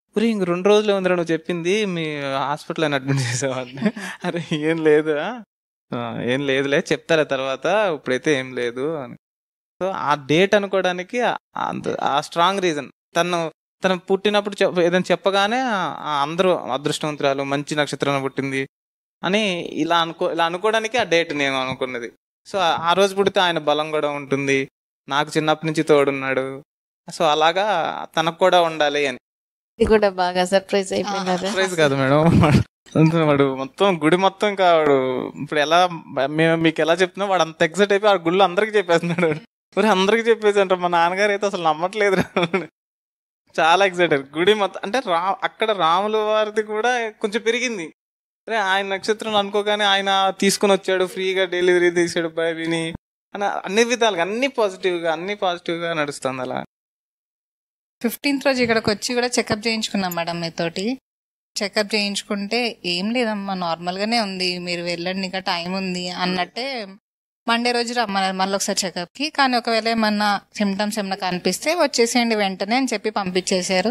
ఇప్పుడు ఇంక 2 రోజులే ఉందిరా నువ్వు చెప్పింది, మీ హాస్పిటల్ అని అడ్మిట్ చేసేవాడిని. అరే ఏం లేదు, ఏం లేదులే చెప్తారా తర్వాత, ఇప్పుడైతే ఏం లేదు అని. సో ఆ డేట్ అనుకోవడానికి ఆ స్ట్రాంగ్ రీజన్, తను పుట్టినప్పుడు ఏదైనా చెప్పగానే అందరూ అదృష్టవంతురాలు, మంచి నక్షత్రం పుట్టింది అని ఇలా అనుకోవడానికి ఆ డేట్ నేను అనుకున్నది. సో ఆ రోజు పుడితే ఆయన బలం కూడా ఉంటుంది, నాకు చిన్నప్పటి నుంచి తోడున్నాడు, సో అలాగా తనకు కూడా ఉండాలి అని. ఇది కూడా బాగా సర్ప్రైజ్ అయిపోయినారు. సర్ప్రైజ్ కాదు మేడం, వాడు మొత్తం గుడి మొత్తం వాడు ఇప్పుడు ఎలా మేము మీకు ఎలా చెప్తున్నా వాడు అంత ఎక్సైట్ అయిపోయి ఆ గుళ్ళు అందరికి చెప్పేస్తున్నాడు. మరి అందరికి చెప్పేసి అంటారు, మా నాన్నగారు అయితే అసలు నమ్మట్లేదు, చాలా ఎక్సైట్ అయ్యారు. గుడి మొత్తం అంటే అక్కడ రాముల వారిది కూడా కొంచెం పెరిగింది. అరే ఆయన నక్షత్రం అనుకోగానే ఆయన తీసుకుని వచ్చాడు, ఫ్రీగా డెలివరీ తీసాడు బేబీని అని అన్ని విధాలుగా అన్ని పాజిటివ్గా నడుస్తుంది. అలా 15th రోజు ఇక్కడికి వచ్చి కూడా చెకప్ చేయించుకున్నాం మేడం మీతోటి. చెకప్ చేయించుకుంటే ఏం లేదమ్మా నార్మల్గానే ఉంది, మీరు వెళ్ళండి ఇంకా టైం ఉంది అన్నట్టే. మండే రోజు రమ్మన్నారు మళ్ళీ ఒకసారి చెకప్కి. కానీ ఒకవేళ ఏమన్నా సిమ్టమ్స్ ఏమన్నా కనిపిస్తే వచ్చేసేయండి వెంటనే అని చెప్పి పంపించేశారు.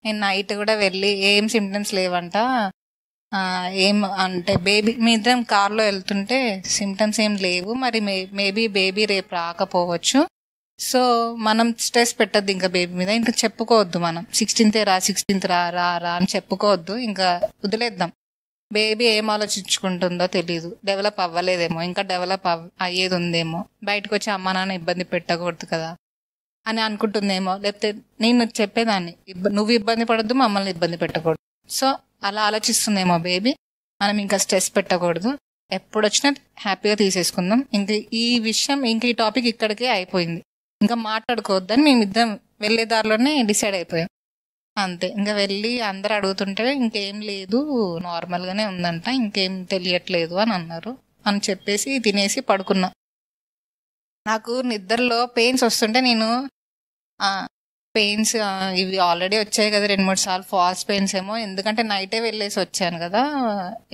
నేను నైట్ కూడా వెళ్ళి ఏం సిమ్టమ్స్ లేవంట, ఏం అంటే బేబీ మీ ఇద్దరం కార్లో వెళ్తుంటే సిమ్టమ్స్ ఏం లేవు, మరి మేబీ బేబీ రేపు రాకపోవచ్చు, సో మనం స్ట్రెస్ పెట్టద్దు ఇంకా బేబీ మీద, ఇంకా చెప్పుకోవద్దు, మనం 16th రా అని చెప్పుకోవద్దు, ఇంకా వదిలేద్దాం. బేబీ ఏం ఆలోచించుకుంటుందో తెలీదు, డెవలప్ అవ్వలేదేమో, ఇంకా డెవలప్ అయ్యేది ఉందేమో, బయటకు వచ్చి అమ్మ నాన్న ఇబ్బంది పెట్టకూడదు కదా అని అనుకుంటుందేమో. లేకపోతే నేను చెప్పేదాన్ని, నువ్వు ఇబ్బంది పడద్దు, మమ్మల్ని ఇబ్బంది పెట్టకూడదు, సో అలా ఆలోచిస్తుందేమో బేబీ. మనం ఇంకా స్ట్రెస్ పెట్టకూడదు, ఎప్పుడు వచ్చినా హ్యాపీగా తీసేసుకుందాం, ఇంకా ఈ విషయం ఇంకా ఈ టాపిక్ ఇక్కడికే అయిపోయింది, ఇంకా మాట్లాడుకోవద్దని మేమిద్దరం వెళ్ళే దారిలోనే డిసైడ్ అయిపోయాం. అంతే, ఇంకా వెళ్ళి అందరు అడుగుతుంటే ఇంకేం లేదు, నార్మల్గానే ఉందంట, ఇంకేం తెలియట్లేదు అని అన్నారు అని చెప్పేసి తినేసి పడుకున్నా. నాకు నిద్రలో పెయిన్స్ వస్తుంటే నేను పెయిన్స్ ఇవి ఆల్రెడీ వచ్చాయి కదా 2-3 సార్లు, ఫాల్స్ పెయిన్స్ ఏమో, ఎందుకంటే నైటే వెళ్ళేసి వచ్చాను కదా,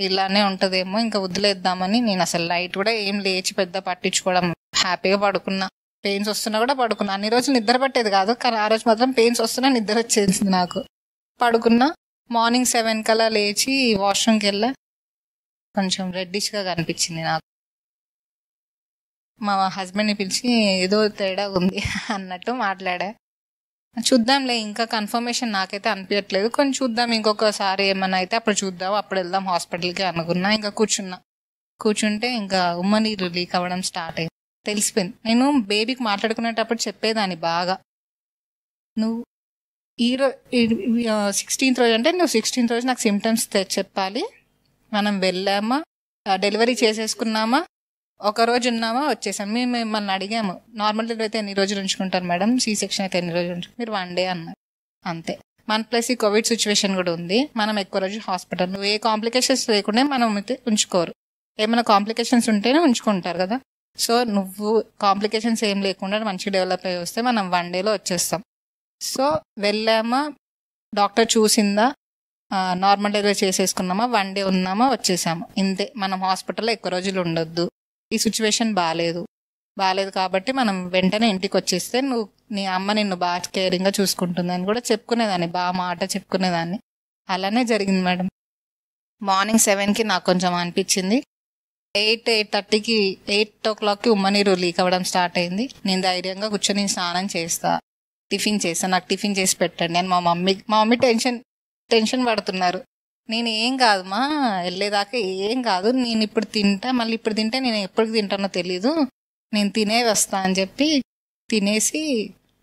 ఇలానే ఉంటదేమో ఇంకా వదిలేద్దామని నేను అసలు నైట్ కూడా ఏం లేచి పెద్ద పట్టించుకోవడం, హ్యాపీగా పడుకున్నా. పెయిన్స్ వస్తున్నా కూడా పడుకున్నా. అన్ని రోజులు నిద్ర పట్టేది కాదు, కానీ ఆ రోజు మాత్రం పెయిన్స్ వస్తున్నా నిద్ర వచ్చేసింది నాకు. పడుకున్నా. మార్నింగ్ 7 కల్లా లేచి వాష్రూమ్కి వెళ్ళా. కొంచెం రెడ్డిష్గా కనిపించింది నాకు. మా హస్బెండ్ని పిలిచి ఏదో తేడా ఉంది అన్నట్టు మాట్లాడా. చూద్దాంలే, ఇంకా కన్ఫర్మేషన్ నాకైతే అనిపించట్లేదు, కొంచెం చూద్దాం, ఇంకొకసారి ఏమన్నా అయితే అప్పుడు చూద్దాం, అప్పుడు వెళ్దాం హాస్పిటల్కి అనుకున్నా. ఇంకా కూర్చుంటే ఇంకా ఉమ్మ నీరు లీక్ అవ్వడం స్టార్ట్ అయింది. తెలిసిపోయింది. నేను బేబీకి మాట్లాడుకునేటప్పుడు చెప్పేదాన్ని బాగా, నువ్వు 16th రోజు అంటే నువ్వు 16th రోజు నాకు సిమ్టమ్స్ చెప్పాలి, మనం వెళ్ళామా డెలివరీ చేసేసుకున్నామా, ఒక రోజు ఉన్నామా వచ్చేసాం. మేము మిమ్మల్ని అడిగాము, నార్మల్ డెలివరీ అయితే ఎన్ని రోజులు ఉంచుకుంటారు మేడం, సి సెక్షన్ అయితే ఎన్ని రోజులు ఉంచుకుంటారు, మీరు 1 డే అన్నారు. అంతే. మన ప్లస్ ఈ కోవిడ్ సిచ్యువేషన్ కూడా ఉంది, మనం ఎక్కువ రోజు హాస్పిటల్, నువ్వు ఏ కాంప్లికేషన్స్ లేకుండా మనం అయితే ఉంచుకోరు, ఏమైనా కాంప్లికేషన్స్ ఉంటేనే ఉంచుకుంటారు కదా. సో నువ్వు కాంప్లికేషన్స్ ఏం లేకుండా మంచిగా డెవలప్ అయ్యి వస్తే మనం 1 డేలో వచ్చేస్తాం. సో వెళ్ళామా, డాక్టర్ చూసిందా, నార్మల్ డెలివరీ చేసేసుకున్నామా, 1 డే ఉన్నామా వచ్చేసాము, ఇంతే. మనం హాస్పిటల్లో ఎక్కువ రోజులు ఉండొద్దు, ఈ సిచ్యువేషన్ బాగాలేదు కాబట్టి మనం వెంటనే ఇంటికి వచ్చేస్తే నువ్వు నీ అమ్మ నిన్ను బాగా కేరింగ్గా చూసుకుంటుందని కూడా చెప్పుకునేదాన్ని, బాగా మాట చెప్పుకునేదాన్ని. అలానే జరిగింది మేడం. మార్నింగ్ 7కి నాకు కొంచెం అనిపించింది, 8:30కి 8 o'clockకి ఉమ్మనీరు లీక్ అవ్వడం స్టార్ట్ అయింది. నేను ధైర్యంగా కూర్చొని స్నానం చేస్తా, టిఫిన్ చేస్తా, నాకు టిఫిన్ చేసి పెట్టండి అని మా మమ్మీ టెన్షన్ పడుతున్నారు. నేను ఏం కాదు మా, వెళ్ళేదాకా ఏం కాదు, నేను ఇప్పుడు తింటా, మళ్ళీ ఇప్పుడు తింటే నేను ఎప్పటికి తింటానో తెలీదు, నేను తినే వస్తా అని చెప్పి తినేసి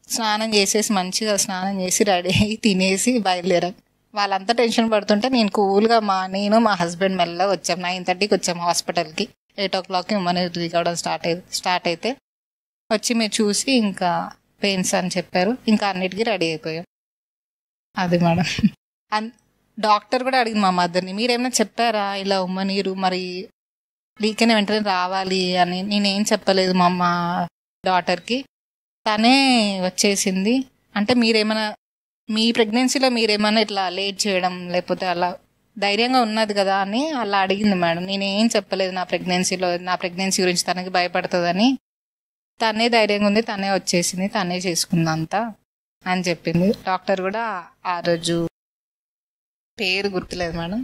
స్నానం చేసేసి మంచిగా స్నానం చేసి రెడీ అయ్యి తినేసి బయలుదేరాం. వాళ్ళంతా టెన్షన్ పడుతుంటే నేను కూల్గా నేను మా హస్బెండ్ మెల్లగా వచ్చాం. 9:30కి వచ్చాం హాస్పిటల్కి. 8 o'clockకి మన లీక్ అవ్వడం స్టార్ట్ అయితే వచ్చి మీరు చూసి ఇంకా పెయిన్స్ అని చెప్పారు, ఇంకా అన్నిటికీ రెడీ అయిపోయాం. అది మేడం. డాక్టర్ కూడా అడిగింది మా మదర్ని, మీరేమైనా చెప్పారా ఇలా ఉమ్మ నీరు మరి లీక్ అయిన వెంటనే రావాలి అని. నేనేం చెప్పలేదు మా డాటర్కి, తనే వచ్చేసింది. అంటే మీరేమైనా మీ ప్రెగ్నెన్సీలో మీరేమైనా ఇట్లా లేట్ చేయడం లేకపోతే అలా ధైర్యంగా ఉన్నది కదా అని అలా అడిగింది మేడం. నేనేం చెప్పలేదు నా ప్రెగ్నెన్సీ గురించి, తనకి భయపడుతుందని. తనే ధైర్యంగా ఉంది, తనే వచ్చేసింది, తనే చేసుకుంది అంతా అని చెప్పింది. డాక్టర్ కూడా ఆ రోజు పేరు గుర్తులేదు మేడం,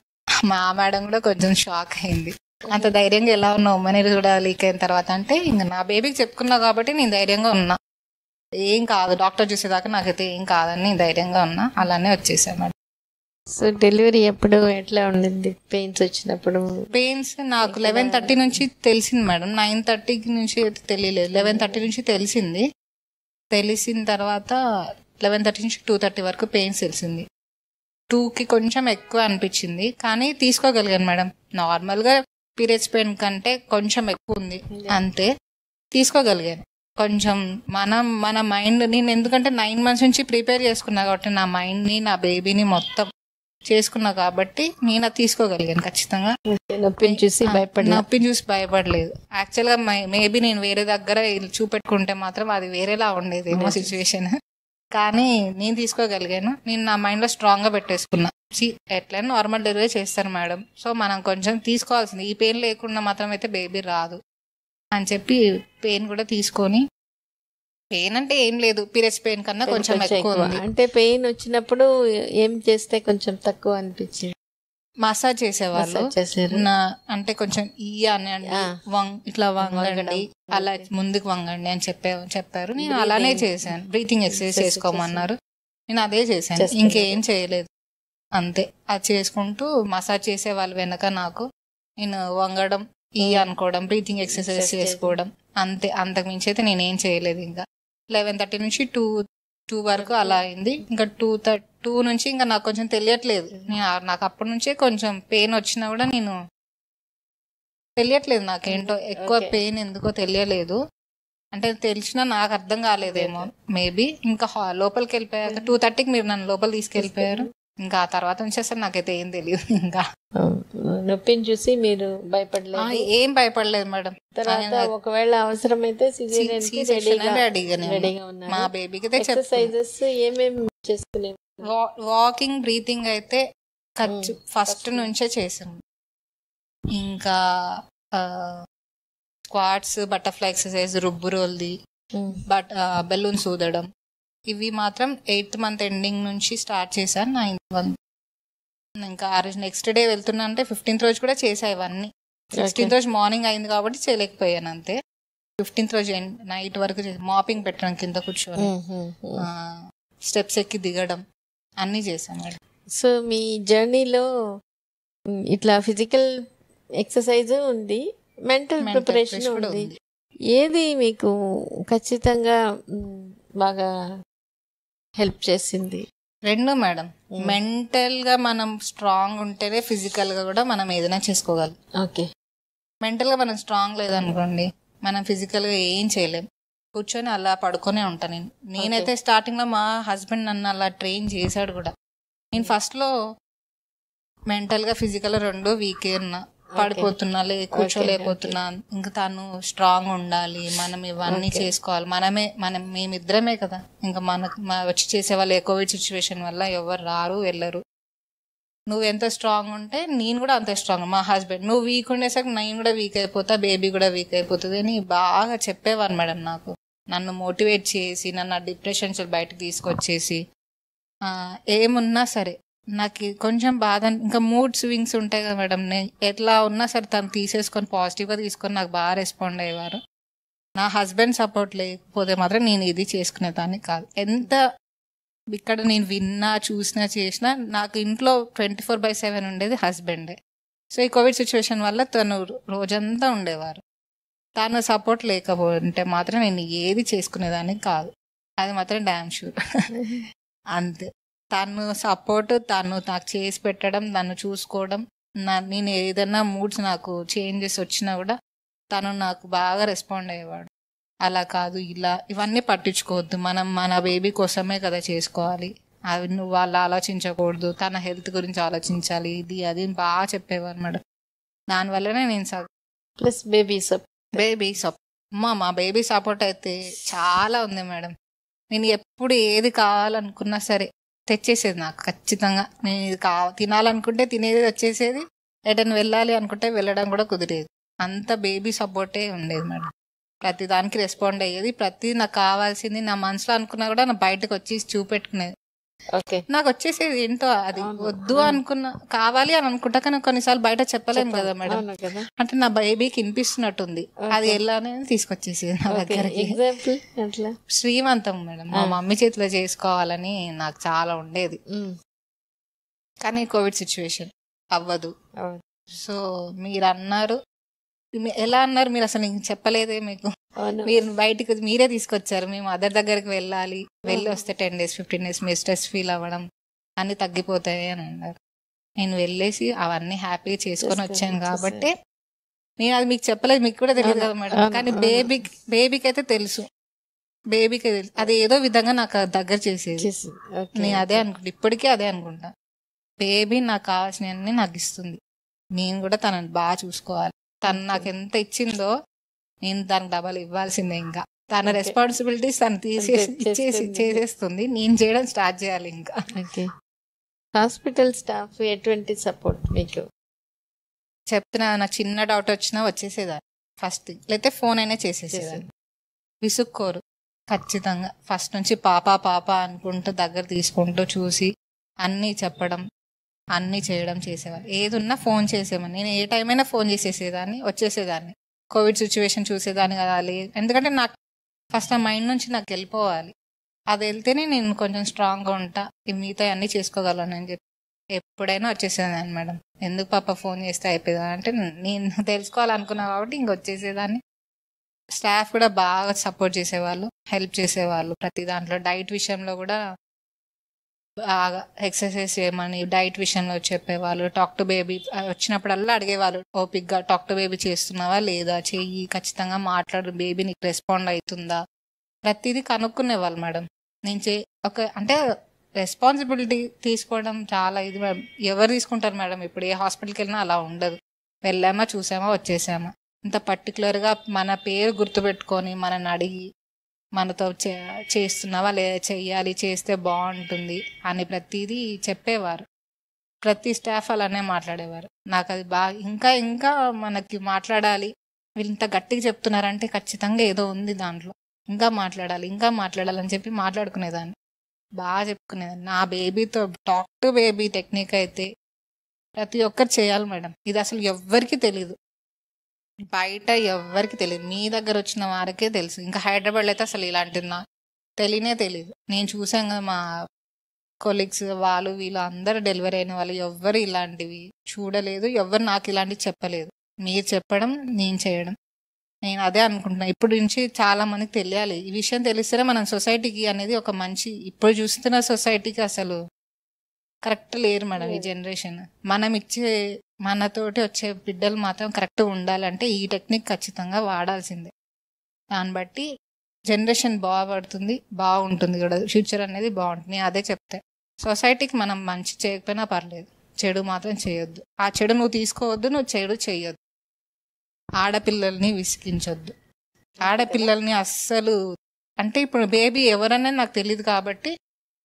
మా మేడం కూడా కొంచెం షాక్ అయింది. అంత ధైర్యంగా ఎలా ఉన్నావు ఉమ్మనీరు కూడా లీక్ అయిన తర్వాత అంటే, ఇంకా నా బేబీకి చెప్పుకున్నా కాబట్టి నేను ధైర్యంగా ఉన్నా, ఏం కాదు డాక్టర్ చూసేదాకా నాకైతే ఏం కాదని నేను ధైర్యంగా ఉన్నా. అలానే వచ్చేసాను మేడం. సో డెలివరీ ఎప్పుడు ఎట్లా ఉండింది? పెయిన్స్ వచ్చినప్పుడు? పెయిన్స్ నాకు 11:30 నుంచి తెలిసింది మేడం, 9:30 నుంచి అయితే తెలియలేదు, 11:30 నుంచి తెలిసింది. తెలిసిన తర్వాత 11:30 నుంచి 2:30 వరకు పెయిన్స్ తెలిసింది. 2కి కొంచెం ఎక్కువ అనిపించింది, కానీ తీసుకోగలిగాను మేడం. నార్మల్గా పీరియడ్స్ పెయిన్ కంటే కొంచెం ఎక్కువ ఉంది అంతే, తీసుకోగలిగాను. కొంచెం మన మైండ్, నేను ఎందుకంటే 9 months నుంచి ప్రిపేర్ చేసుకున్నా కాబట్టి నా మైండ్ని నా బేబీని మొత్తం చేసుకున్నా కాబట్టి నేను అది తీసుకోగలిగాను ఖచ్చితంగా. నొప్పిని చూసి భయపడలేదు. యాక్చువల్గా మేబీ నేను వేరే దగ్గర చూపెట్టుకుంటే మాత్రం అది వేరేలా ఉండేది ఏమో సిచ్యువేషన్, కానీ నేను తీసుకోగలిగాను. నేను నా మైండ్లో స్ట్రాంగ్గా పెట్టేసుకున్నా, ఎట్లయినా నార్మల్ డెలివరీ చేస్తారు మేడం, సో మనం కొంచెం తీసుకోవాల్సింది, ఈ పెయిన్ లేకుండా మాత్రం అయితే బేబీ రాదు అని చెప్పి పెయిన్ కూడా తీసుకొని, పెయిన్ అంటే ఏం లేదు, పీరియడ్స్ పెయిన్ కన్నా కొంచెం ఎక్కువ ఉంది. అంటే పెయిన్ వచ్చినప్పుడు ఏం చేస్తే కొంచెం తక్కువ అనిపించింది? మసాజ్ చేసేవాళ్ళు, అంటే కొంచెం అనండి, ఇట్లా వంగండి, అలా ముందుకు వంగండి అని చెప్పారు. నేను అలానే చేశాను. బ్రీతింగ్ ఎక్సర్సైజ్ చేసుకోమన్నారు, నేను అదే చేశాను, ఇంకేం చేయలేదు. అంతే, అది చేసుకుంటూ మసాజ్ చేసే వాళ్ళు వెనక నాకు, నేను వంగడం అనుకోవడం, బ్రీతింగ్ ఎక్సర్సైజ్ చేసుకోవడం, అంతే. అంతకు మించి అయితే నేనేం చేయలేదు. ఇంకా 11:30 నుంచి 2 వరకు అలా అయింది. ఇంకా 2 2 నుంచి ఇంకా నాకు కొంచెం తెలియట్లేదు. నాకు అప్పటి నుంచే కొంచెం పెయిన్ వచ్చినా కూడా నేను తెలియట్లేదు, నాకేంటో ఎక్కువ పెయిన్ ఎందుకో తెలియలేదు. అంటే తెలిసినా నాకు అర్థం కాలేదేమో మేబీ. ఇంకా లోపలికి వెళ్ళిపోయాక 2:30కి మీరు నన్ను లోపల తీసుకెళ్ళిపోయారు. ఇంకా ఆ తర్వాత నుంచి అసలు నాకైతే ఏం తెలియదు. ఇంకా నొప్పిని చూసి మీరు భయపడలేదు? ఏం భయపడలేదు మేడం. తర్వాత ఒకవేళ అవసరమైతే సిజేరియన్ కి రెడీగా ఉన్నారు. మా బేబీకి ఎక్సర్సైజెస్ ఏమేమి చేసుకునే? వాకింగ్, బ్రీతింగ్ అయితే ఫస్ట్ నుంచే చేసాము. ఇంకా స్క్వాట్స్, బటర్ఫ్లై ఎక్సర్సైజ్, రుబ్బు రోల్ది, బెలూన్స్ ఊదడం, ఇవి మాత్రం 8th month ఎండింగ్ నుంచి స్టార్ట్ చేశాను. 9th month ఇంకా ఆ రోజు నెక్స్ట్ డే వెళ్తున్నా అంటే 15th రోజు కూడా చేసా ఇవన్నీ. 16th రోజు మార్నింగ్ అయింది కాబట్టి చేయలేకపోయాను అంతే. 15th రోజు నైట్ వరకు మాపింగ్ పెట్టడం, కింద కూర్చొని స్టెప్స్ ఎక్కి దిగడం అన్నీ చేశాను మేడం. సో మీ జర్నీలో ఇట్లా ఫిజికల్ ఎక్సర్సైజ్ ఉంది, మెంటల్ ప్రిపరేషన్ ఉంది. ఏది మీకు ఖచ్చితంగా బాగా హెల్ప్ చేసింది? రెండు మేడం. మెంటల్ గా మనం స్ట్రాంగ్ ఉంటేనే ఫిజికల్ గా కూడా మనం ఏదైనా చేసుకోగలం. ఓకే. మెంటల్ గా మనం స్ట్రాంగ్ లేదనుకోండి, మనం ఫిజికల్ గా ఏం చేయలేం. కూర్చొని అలా పడుకొనే ఉంటాను నేనైతే. స్టార్టింగ్ లో మా హస్బెండ్ నన్ను అలా ట్రైన్ చేశాడు కూడా. నేను ఫస్ట్ లో మెంటల్ గా ఫిజికల్ రెండు వీకే ఉన్నా, పడిపోతున్నా, కూర్చోలేకపోతున్నా. ఇంకా తను స్ట్రాంగ్ ఉండాలి, మనం ఇవన్నీ చేసుకోవాలి, మేమిద్దరమే కదా, ఇంకా వచ్చి చేసేవాళ్ళు. కోవిడ్ సిచ్యువేషన్ వల్ల ఎవరు రారు వెళ్ళరు. నువ్వు ఎంత స్ట్రాంగ్ ఉంటే నేను కూడా అంతే స్ట్రాంగ్. మా హస్బెండ్ నువ్వు వీక్ ఉండేసరికి నేను కూడా వీక్ అయిపోతా, బేబీ కూడా వీక్ అయిపోతుంది అని బాగా చెప్పేవారు మేడం నాకు. నన్ను మోటివేట్ చేసి, నన్ను డిప్రెషన్స్ బయటకు తీసుకొచ్చేసి, ఏమున్నా సరే నాకు కొంచెం బాధ, ఇంకా మూడ్ స్వింగ్స్ ఉంటాయి కదా మేడం, నేను ఎట్లా ఉన్నా సరే తను తీసేసుకొని పాజిటివ్గా తీసుకొని నాకు బాగా రెస్పాండ్ అయ్యేవారు. నా హస్బెండ్ సపోర్ట్ లేకపోతే మాత్రం నేను ఇది చేసుకునేదాన్ని కాదు. ఎంత ఇక్కడ నేను విన్నా, చూసినా, చేసినా నాకు ఇంట్లో 24/7 ఉండేది హస్బెండే. సో ఈ కోవిడ్ సిచ్యువేషన్ వల్ల తను రోజంతా ఉండేవారు. తను సపోర్ట్ లేకపోతే మాత్రం నేను ఏది చేసుకునేదాన్ని కాదు, అది మాత్రం డ్యామ్ షూర్. అంతే. తను సపోర్ట్, తను నాకు చేసి పెట్టడం, తను చూసుకోవడం, నేను ఏదైనా మూడ్స్ నాకు చేంజెస్ వచ్చినా కూడా తను నాకు బాగా రెస్పాండ్ అయ్యేవాడు. అలా కాదు, ఇలా ఇవన్నీ పట్టించుకోవద్దు, మనం మన బేబీ కోసమే కదా చేసుకోవాలి, అవి నువ్వు వాళ్ళు ఆలోచించకూడదు, తన హెల్త్ గురించి ఆలోచించాలి, ఇది అది బాగా చెప్పేవారు మేడం. దానివల్లనే నేను ప్లస్ బేబీ సపోర్ట్ మా బేబీ సపోర్ట్ అయితే చాలా ఉంది మేడం. నేను ఎప్పుడు ఏది కావాలనుకున్నా సరే తెచ్చేసేది నాకు ఖచ్చితంగా. నేను ఇది తినాలనుకుంటే తినేది వచ్చేసేది, ఎటైనా వెళ్ళాలి అనుకుంటే వెళ్ళడం కూడా కుదిరేది. అంత బేబీ సపోర్టే ఉండేది మేడం. ప్రతి దానికి రెస్పాండ్ అయ్యేది, ప్రతి నాకు కావాల్సింది నా మనసులో అనుకున్నా కూడా నా బయటకు వచ్చి చూపెట్టుకునేది. నాకు వచ్చేసేది. ఏంటో అది వద్దు అనుకున్నా, కావాలి అని అనుకుంటా, కానీ కొన్నిసార్లు బయట చెప్పలేము కదా మేడం. అంటే నా బేబీకి వినిపిస్తున్నట్టుంది, అది ఎలానే తీసుకొచ్చేసేది నా దగ్గరికి. శ్రీమంతం మేడం, మా మమ్మీ చేతిలో చేసుకోవాలని నాకు చాలా ఉండేది, కానీ కోవిడ్ సిచ్యువేషన్ అవ్వదు. సో మీరు అన్నారు, ఎలా అన్నారు మీరు, అసలు నేను చెప్పలేదే మీకు. మీరు బయటకు మీరే తీసుకొచ్చారు, మేము మదర్ దగ్గరికి వెళ్ళాలి, వెళ్ళి వస్తే 10 days 15 days మీరు స్ట్రెస్ ఫీల్ అవ్వడం అన్ని తగ్గిపోతాయి అని అన్నారు. నేను వెళ్ళేసి అవన్నీ హ్యాపీగా చేసుకొని వచ్చాను కాబట్టి నేను అది మీకు చెప్పలేదు, మీకు కూడా తెలియదు కదా మేడం. కానీ బేబీకి అయితే తెలుసు, బేబీకి తెలుసు, అది ఏదో విధంగా నాకు దగ్గర చేసేది. నేను అదే అనుకుంటా, ఇప్పటికీ అదే అనుకుంటా. బేబీ నాకు కావాల్సినవన్నీ నాకు ఇస్తుంది, నేను కూడా తనని బాగా చూసుకోవాలి. తను నాకు ఎంత ఇచ్చిందో నేను దానికి డబల్ ఇవ్వాల్సిందే. ఇంకా తన రెస్పాన్సిబిలిటీస్ తను చేసేస్తుంది, నేను చేయడం స్టార్ట్ చేయాలి. ఇంకా హాస్పిటల్ స్టాఫ్ ఎటువంటి సపోర్ట్ మీకు? చెప్తున్నా, నాకు చిన్న డౌట్ వచ్చినా వచ్చేసేదాన్ని ఫస్ట్, లేకపోతే ఫోన్ అయినా చేసేసేదాన్ని. విసుక్కోరు ఖచ్చితంగా. ఫస్ట్ నుంచి పాప అనుకుంటూ దగ్గర తీసుకుంటూ చూసి అన్నీ చెప్పడం, అన్నీ చేయడం చేసేవారు. ఏది ఉన్నా ఫోన్ చేసేమని, నేను ఏ టైం అయినా ఫోన్ చేసేసేదాన్ని, వచ్చేసేదాన్ని. కోవిడ్ సిచ్యువేషన్ చూసేదాన్ని కదా, ఎందుకంటే నాకు ఫస్ట్ ఆ మైండ్ నుంచి నాకు వెళ్ళిపోవాలి, అది వెళ్తేనే నేను కొంచెం స్ట్రాంగ్గా ఉంటా, మిగతా అన్నీ చేసుకోగలను అని చెప్పి ఎప్పుడైనా వచ్చేసేదాన్ని మేడం. ఎందుకు పాప ఫోన్ చేస్తే అయిపోయేదా అంటే నేను తెలుసుకోవాలనుకున్నా కాబట్టి ఇంక వచ్చేసేదాన్ని. స్టాఫ్ కూడా బాగా సపోర్ట్ చేసేవాళ్ళు, హెల్ప్ చేసేవాళ్ళు ప్రతి దాంట్లో. డైట్ విషయంలో కూడా బాగా ఎక్సర్సైజ్ చేయమని, డైట్ విషయంలో చెప్పేవాళ్ళు. టాక్ టు బేబీ వచ్చినప్పుడల్లా అడిగేవాళ్ళు ఓపిక్గా, టాక్ టు బేబీ చేస్తున్నావా లేదా, చెయ్యి, ఖచ్చితంగా మాట్లాడు, బేబీ నీకు రెస్పాండ్ అవుతుందా, ప్రతిదీ కనుక్కునేవాళ్ళు మేడం. నేను అంటే రెస్పాన్సిబిలిటీ తీసుకోవడం చాలా ఇది మేడం. ఎవరు తీసుకుంటారు మేడం? ఇప్పుడు ఏ హాస్పిటల్కి వెళ్ళినా అలా ఉండదు. వెళ్ళామా, చూసామా, వచ్చేసామా. ఇంత పర్టికులర్గా మన పేరు గుర్తుపెట్టుకొని మనని అడిగి మనతో చేస్తున్నావా లేదా, చెయ్యాలి, చేస్తే బాగుంటుంది అని ప్రతిదీ చెప్పేవారు. ప్రతి స్టాఫ్ అలానే మాట్లాడేవారు. నాకు అది బాగా ఇంకా ఇంకా మనకి మాట్లాడాలి, వీళ్ళు ఇంత గట్టిగా చెప్తున్నారంటే ఖచ్చితంగా ఏదో ఉంది దాంట్లో, ఇంకా మాట్లాడాలి ఇంకా మాట్లాడాలని చెప్పి మాట్లాడుకునేదాన్ని, బాగా చెప్పుకునేదాన్ని. నా బేబీతో టాక్ టు బేబీ టెక్నిక్ అయితే ప్రతి ఒక్కరు చేయాలి మేడం. ఇది అసలు ఎవ్వరికి తెలీదు, బయట ఎవ్వరికి తెలియదు, మీ దగ్గర వచ్చిన వారికే తెలుసు. ఇంకా హైదరాబాద్లో అయితే అసలు ఇలాంటిది తెలియనే తెలియదు. నేను చూసాను కదా మా కొలీగ్స్, వాళ్ళు వీళ్ళు అందరు డెలివరీ అయిన వాళ్ళు ఎవ్వరు ఇలాంటివి చూడలేదు, ఎవ్వరు నాకు ఇలాంటివి చెప్పలేదు. మీరు చెప్పడం, నేను చేయడం, నేను అదే అనుకుంటున్నా. ఇప్పుడు నుంచి చాలా మందికి తెలియాలి ఈ విషయం. తెలిస్తేనే మనం సొసైటీకి అనేది ఒక మంచి, ఇప్పుడు చూస్తున్న సొసైటీకి అసలు కరెక్ట్ లేరు మేడం ఈ జనరేషన్. మనం ఇచ్చే మనతోటి వచ్చే బిడ్డలు మాత్రం కరెక్ట్ ఉండాలంటే ఈ టెక్నిక్ ఖచ్చితంగా వాడాల్సిందే. దాన్ని బట్టి జనరేషన్ బాగుపడుతుంది, బాగుంటుంది కూడా, ఫ్యూచర్ అనేది బాగుంటుంది. నేను అదే చెప్తే, సొసైటీకి మనం మంచి చేయకపోయినా పర్లేదు, చెడు మాత్రం చేయొద్దు. ఆ చెడు నువ్వు తీసుకోవద్దు, నువ్వు చెడు చేయొద్దు. ఆడపిల్లల్ని విసిగించొద్దు, ఆడపిల్లల్ని అస్సలు. అంటే ఇప్పుడు బేబీ ఎవరన్నా నాకు తెలియదు కాబట్టి,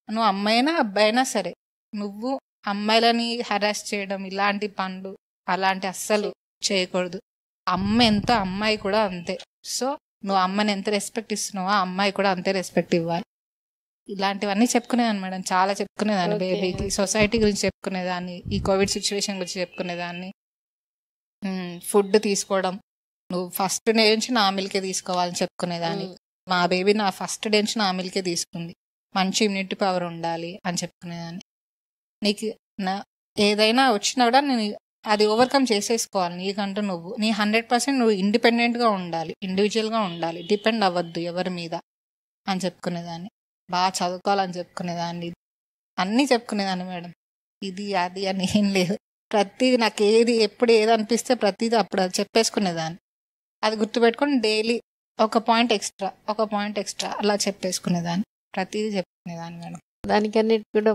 నువ్వు అమ్మాయినా అబ్బాయినా సరే, నువ్వు అమ్మాయిలని హరాస్ చేయడం, ఇలాంటి పనులు అలాంటి అస్సలు చేయకూడదు. అమ్మ ఎంత, అమ్మాయి కూడా అంతే. సో నువ్వు అమ్మని ఎంత రెస్పెక్ట్ ఇస్తున్నావో అమ్మాయి కూడా అంతే రెస్పెక్ట్ ఇవ్వాలి. ఇలాంటివన్నీ చెప్పుకునేదాన్ని మేడం, చాలా చెప్పుకునేదాన్ని. బేబీకి, సొసైటీ గురించి చెప్పుకునేదాన్ని, ఈ కోవిడ్ సిచ్యువేషన్ గురించి చెప్పుకునేదాన్ని. ఫుడ్ తీసుకోవడం, నువ్వు ఫస్ట్ డే నుంచి నా మిల్కే తీసుకోవాలని చెప్పుకునేదాన్ని. మా బేబీ నా ఫస్ట్ డే నుంచి నా మిల్కే తీసుకుంది, మంచి ఇమ్యూనిటీ పవర్ ఉండాలి అని చెప్పుకునేదాన్ని. నీకు ఏదైనా వచ్చినా కూడా నేను అది ఓవర్కమ్ చేసేసుకోవాలి. నీకంటూ నీ 100% నువ్వు ఇండిపెండెంట్గా ఉండాలి, ఇండివిజువల్గా ఉండాలి, డిపెండ్ అవ్వద్దు ఎవరి మీద అని చెప్పుకునేదాన్ని. బాగా చదువుకోవాలని చెప్పుకునేదాన్ని, అన్నీ చెప్పుకునేదాన్ని మేడం. ఇది అది అని ఏం లేదు, ప్రతిదీ నాకు ఎప్పుడు ఏది అనిపిస్తే ప్రతిదీ అప్పుడు అది చెప్పేసుకునేదాన్ని. అది గుర్తుపెట్టుకొని డైలీ ఒక పాయింట్ ఎక్స్ట్రా అలా చెప్పేసుకునేదాన్ని, ప్రతిదీ చెప్పుకునేదాన్ని మేడం. దానికన్నిటి కూడా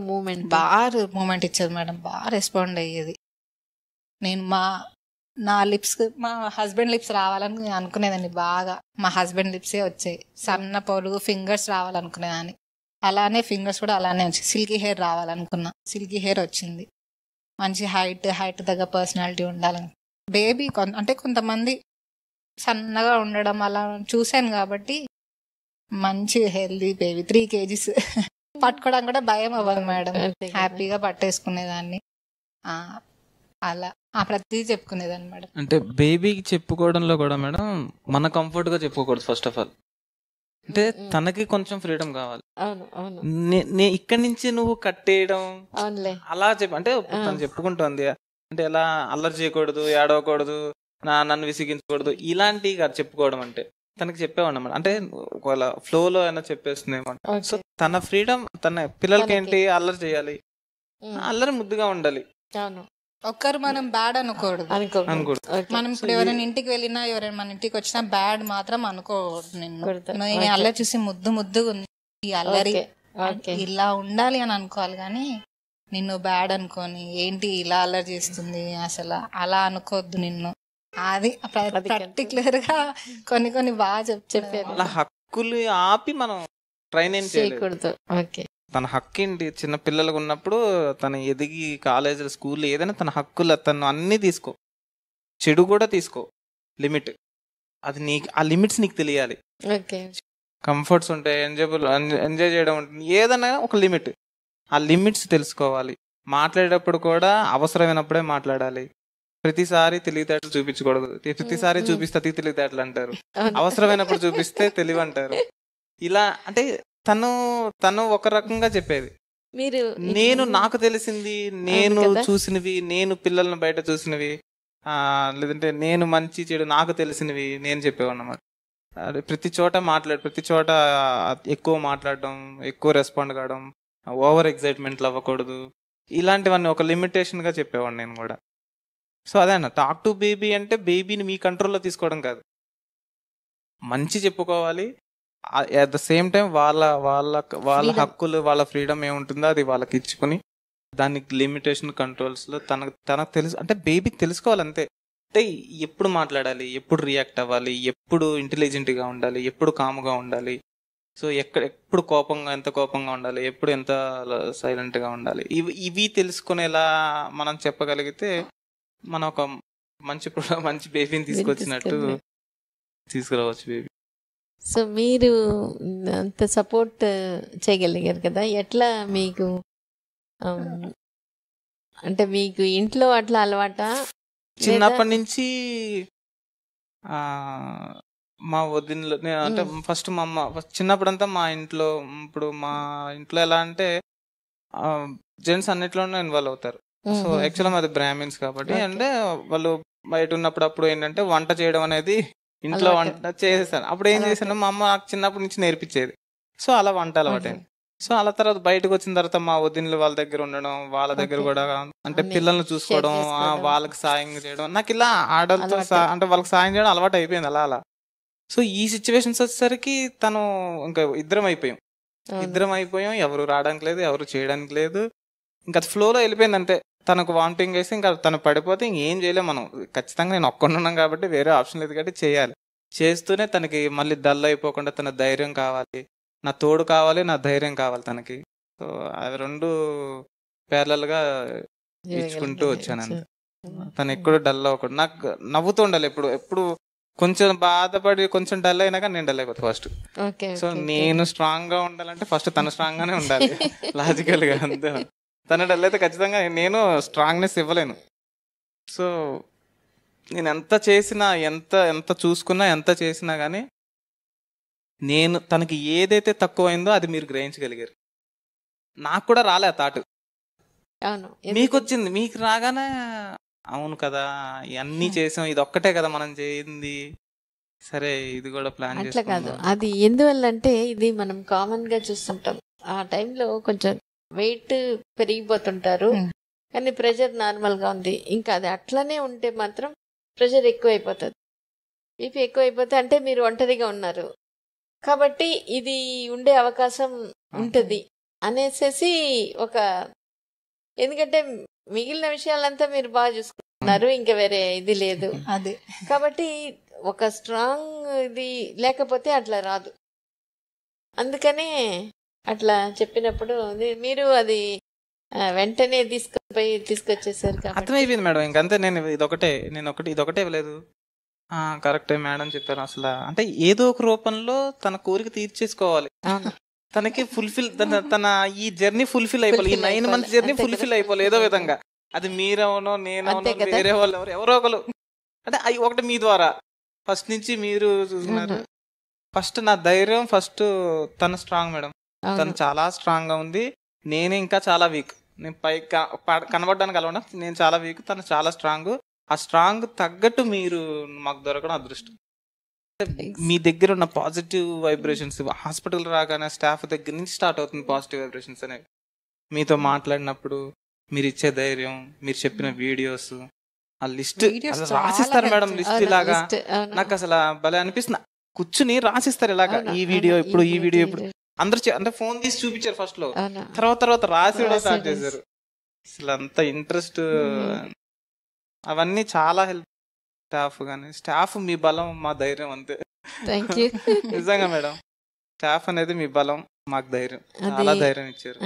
బాగా మూమెంట్ ఇచ్చేది మేడం, బాగా రెస్పాండ్ అయ్యేది. నేను నా లిప్స్, మా హస్బెండ్ లిప్స్ రావాలని అనుకునేదాన్ని బాగా. మా హస్బెండ్ లిప్సే వచ్చాయి, సన్న పొడుగు ఫింగర్స్ రావాలనుకునేదాన్ని. అలానే ఫింగర్స్ కూడా అలానే వచ్చాయి. సిల్కీ హెయిర్ రావాలనుకున్నా, సిల్కీ హెయిర్ వచ్చింది. మంచి హైట్ దగ్గర పర్సనాలిటీ ఉండాలని. బేబీ అంటే కొంతమంది సన్నగా ఉండడం అలా చూశాను కాబట్టి మంచి హెల్దీ బేబీ, 3 kgs పట్టుకోవడం కూడా భయం అవ్వదు మేడం, హ్యాపీగా పట్టేసుకునేదాన్ని. అలా ప్రతి చెప్పుకునేదాన్ని మేడం. అంటే బేబీకి చెప్పుకోవడంలో కూడా మేడం మన కంఫర్ట్ గా చెప్పుకోకూడదు. ఫస్ట్ ఆఫ్ ఆల్ అంటే తనకి కొంచెం ఫ్రీడమ్ కావాలి. ఇక్కడి నుంచి నువ్వు కట్టేయడం అలా అంటే తను చెప్పుకుంటుంది అంటే ఎలా అల్లరి చేయకూడదు, ఏడవకూడదు, నన్ను విసిగించకూడదు, ఇలాంటివి కాదు చెప్పుకోవడం. అంటే తనకి చెప్పేవాడు అంటే ఒకవేళ ఫ్లోలో అయినా చెప్పేస్తుందేమో. సో తన ఫ్రీడమ్, తన పిల్లలకి ఏంటి అల్లరి చేయాలి, అల్లరి ముద్దుగా ఉండాలి. ఒక్కరు మనం బ్యాడ్ అనుకోకూడదు. మనం ఇప్పుడు ఎవరైనా ఇంటికి వెళ్ళినా, ఎవరైనా మన ఇంటికి వచ్చినా బ్యాడ్ మాత్రం అనుకోకూడదు. నేను అల్లరి చూసి ముద్దుగా ఉంది, ఈ అల్లరి ఇలా ఉండాలి అని అనుకోవాలి. కానీ నిన్ను బ్యాడ్ అనుకోని ఏంటి ఇలా అల్లరి చేస్తుంది అసలు అలా అనుకోవద్దు నిన్ను. అది పర్టికులర్ గా కొన్ని బాగా చెప్పారు. అలా హక్కులు ఆపి మనం ట్రైన్ ఏం చేయకూడదు. తన హక్కు ఏంటి, చిన్న పిల్లలకు ఉన్నప్పుడు తన ఎదిగి కాలేజీలు, స్కూల్లో ఏదైనా తన హక్కులు తను అన్ని తీసుకో, చెడు కూడా తీసుకో, లిమిట్. అది నీకు ఆ లిమిట్స్ నీకు తెలియాలి. కంఫర్ట్స్ ఉంటాయి, ఎంజాయ్ చేయడం ఉంటుంది, ఏదైనా ఒక లిమిట్. ఆ లిమిట్స్ తెలుసుకోవాలి. మాట్లాడేటప్పుడు కూడా అవసరమైనప్పుడే మాట్లాడాలి. ప్రతిసారి తెలివితేటలు చూపించకూడదు. ప్రతిసారి చూపిస్తే అతి తెలివితేటలు అంటారు, అవసరమైనప్పుడు చూపిస్తే తెలివి అంటారు. ఇలా అంటే తను ఒక రకంగా చెప్పేది. నేను నాకు తెలిసింది, నేను చూసినవి, నేను పిల్లలను బయట చూసినవి, లేదంటే నేను మంచి చెడు నాకు తెలిసినవి నేను చెప్పేవాడు అన్నమాట. ప్రతి చోట ప్రతి చోట ఎక్కువ మాట్లాడడం, ఎక్కువ రెస్పాండ్ కావడం, ఓవర్ ఎక్సైట్మెంట్లు అవ్వకూడదు, ఇలాంటివన్నీ ఒక లిమిటేషన్గా చెప్పేవాడిని నేను కూడా. సో అదే అన్న, టాక్ టు బేబీ అంటే బేబీని మీ కంట్రోల్లో తీసుకోవడం కాదు, మంచి చెప్పుకోవాలి. అట్ ద సేమ్ టైం వాళ్ళ వాళ్ళ వాళ్ళ Freedom. హక్కులు, వాళ్ళ ఫ్రీడమ్ ఏముంటుందో అది వాళ్ళకి ఇచ్చుకుని దానికి లిమిటేషన్ కంట్రోల్స్లో తనకు తెలుసు అంటే బేబీకి తెలుసుకోవాలి అంతే. అంటే ఎప్పుడు మాట్లాడాలి, ఎప్పుడు రియాక్ట్ అవ్వాలి, ఎప్పుడు ఇంటెలిజెంట్గా ఉండాలి, ఎప్పుడు కామ్గా ఉండాలి, సో ఎప్పుడు ఎంత కోపంగా ఉండాలి, ఎప్పుడు ఎంత సైలెంట్గా ఉండాలి, ఇవి తెలుసుకునేలా మనం చెప్పగలిగితే మనం ఒక మంచి బేబీని తీసుకొచ్చినట్టు తీసుకురావచ్చు బేబీ. సో మీరు అంత సపోర్ట్ చేయగలిగారు కదా, ఎట్లా మీకు అంటే మీకు ఇంట్లో అట్లా అలవాటా? చిన్నప్పటి నుంచి మా వదినలు అంటే ఫస్ట్ మా అమ్మ చిన్నప్పుడంతా మా ఇంట్లో, ఇప్పుడు మా ఇంట్లో ఎలా అంటే జెంట్స్ అన్నిట్లోనే ఇన్వాల్వ్ అవుతారు. సో యాక్చువల్గా మాది బ్రాహ్మిన్స్ కాబట్టి అంటే వాళ్ళు బయట ఉన్నప్పుడు అప్పుడు ఏంటంటే వంట చేయడం అనేది ఇంట్లో వంట చేసేసాను. అప్పుడు ఏం చేశాను, మా అమ్మ నాకు చిన్నప్పటి నుంచి నేర్పించేది. సో అలా వంట అలవాటైంది. సో అలా తర్వాత బయటకు వచ్చిన తర్వాత మా వదినలు వాళ్ళ దగ్గర ఉండడం, వాళ్ళ దగ్గర కూడా అంటే పిల్లల్ని చూసుకోవడం, వాళ్ళకి సాయం చేయడం, నాకు ఇలా ఆడలతో అంటే వాళ్ళకి సాయం చేయడం అలవాటు అయిపోయింది అలా అలా. సో ఈ సిచ్యువేషన్స్ వచ్చేసరికి తను ఇంకా ఇద్దరం అయిపోయాం, ఎవరు రావడానికి లేదు, ఎవరు చేయడానికి లేదు, ఇంకా ఫ్లోలో వెళ్ళిపోయింది అంతే. తనకు వామిటింగ్ వేసి ఇంకా తను పడిపోతే ఇంకేం చేయలేము మనం. ఖచ్చితంగా నేను ఒక్కడున్నాం కాబట్టి వేరే ఆప్షన్ లేదు కాబట్టి చేయాలి. చేస్తూనే తనకి మళ్ళీ డల్ అయిపోకుండా తన ధైర్యం కావాలి, నా తోడు కావాలి, నా ధైర్యం కావాలి తనకి. సో అవి రెండు ప్యారలల్గా ఇచ్చుకుంటూ వచ్చాను అంతే. తను ఎప్పుడు డల్ అవ్వకూడదు, నాకు నవ్వుతూ ఉండాలి ఎప్పుడు కొంచెం బాధపడి కొంచెం డల్ అయినా కానీ నేను డల్ అయిపోతా ఫస్ట్. సో నేను స్ట్రాంగ్ గా ఉండాలంటే ఫస్ట్ తను స్ట్రాంగ్ గానే ఉండాలి లాజికల్ గా అంతే. తన డల్ అయితే ఖచ్చితంగా నేను స్ట్రాంగ్నెస్ ఇవ్వలేను. సో నేను ఎంత చేసినా, ఎంత చూసుకున్నా, ఎంత చేసినా కానీ నేను తనకి ఏదైతే తక్కువైందో అది మీరు గ్రహించగలిగారు. నాకు కూడా రాలే ఆ థాట్, మీకు వచ్చింది. మీకు రాగానే అవును కదా ఇవన్నీ చేసాం, ఇది ఒక్కటే కదా మనం చేయింది, సరే ఇది కూడా ప్లాన్ అట్లా కాదు. అది ఎందువల్ల అంటే ఇది మనం కామన్ గా చూస్తుంటాం. ఆ టైంలో కొంచెం వెయిట్ పెరిగిపోతుంటారు కానీ ప్రెషర్ నార్మల్ గా ఉంది. ఇంకా అది అట్లనే ఉంటే మాత్రం ప్రెషర్ ఎక్కువైపోతుంది. బీపీ ఎక్కువైపోతే అంటే మీరు ఒంటరిగా ఉన్నారు కాబట్టి ఇది ఉండే అవకాశం ఉంటుంది అనేసి ఒక, ఎందుకంటే మిగిలిన విషయాలంతా మీరు బాగా చూసుకుంటున్నారు, ఇంకా వేరే ఇది లేదు. అదే కాబట్టి ఒక స్ట్రాంగ్ ఇది లేకపోతే అట్లా రాదు. అందుకనే అట్లా చెప్పినప్పుడు మీరు అది వెంటనే తీసుకొచ్చేసారు. అర్థమైపోయింది మేడం. ఇంకంతే. నేను ఇదొకటే ఇవ్వలేదు. కరెక్టే మేడం చెప్పారు. అసలు అంటే ఏదో ఒక రూపంలో తన కోరిక తీర్చేసుకోవాలి, తనకి ఫుల్ఫిల్, తన ఈ జర్నీ ఫుల్ఫిల్ అయిపోవాలి, ఈ 9 months జర్నీ ఫుల్ఫిల్ అయిపోవాలి ఏదో విధంగా. అది మీరవనో నేనవనో వేరే వాళ్ళు ఎవరో ఒకరు అంటే అవి ఒకటి మీ ద్వారా ఫస్ట్ నుంచి మీరు చూస్తున్నారు. ఫస్ట్ నా ధైర్యం, ఫస్ట్ తను స్ట్రాంగ్ మేడం, తను చాలా స్ట్రాంగ్ గా ఉంది, నేను ఇంకా చాలా వీక్. నేను పై కనబడడానికి అలా నేను చాలా వీక్, తను చాలా స్ట్రాంగ్. ఆ స్ట్రాంగ్ తగ్గట్టు మీరు మాకు దొరకడం అదృష్టం. మీ దగ్గర ఉన్న పాజిటివ్ వైబ్రేషన్స్ హాస్పిటల్ రాగానే స్టాఫ్ దగ్గర నుంచి స్టార్ట్ అవుతుంది పాజిటివ్ వైబ్రేషన్స్ అనేవి. మీతో మాట్లాడినప్పుడు మీరు ఇచ్చే ధైర్యం, మీరు చెప్పిన వీడియోస్, ఆ లిస్ట్ రాసిస్తారు మేడం, లిస్ట్ ఇలాగా నాకు అసలు భలే అనిపిస్తుంది. కూర్చుని రాసిస్తారు ఇలాగా, ఈ వీడియో ఇప్పుడు, ఈ వీడియో ఇప్పుడు. అందరు అంటే ఫోన్ తీసి చూపించారు ఫస్ట్ లో, తర్వాత రాసి స్టార్ట్ చేశారు. అసలు అంత ఇంట్రెస్ట్, అవన్నీ చాలా హెల్ప్. స్టాఫ్ మీ బలం, మా ధైర్యం అంతే. నిజంగా మేడం, స్టాఫ్ అనేది మీ బలం, మాకు ధైర్యం, చాలా ధైర్యం ఇచ్చారు.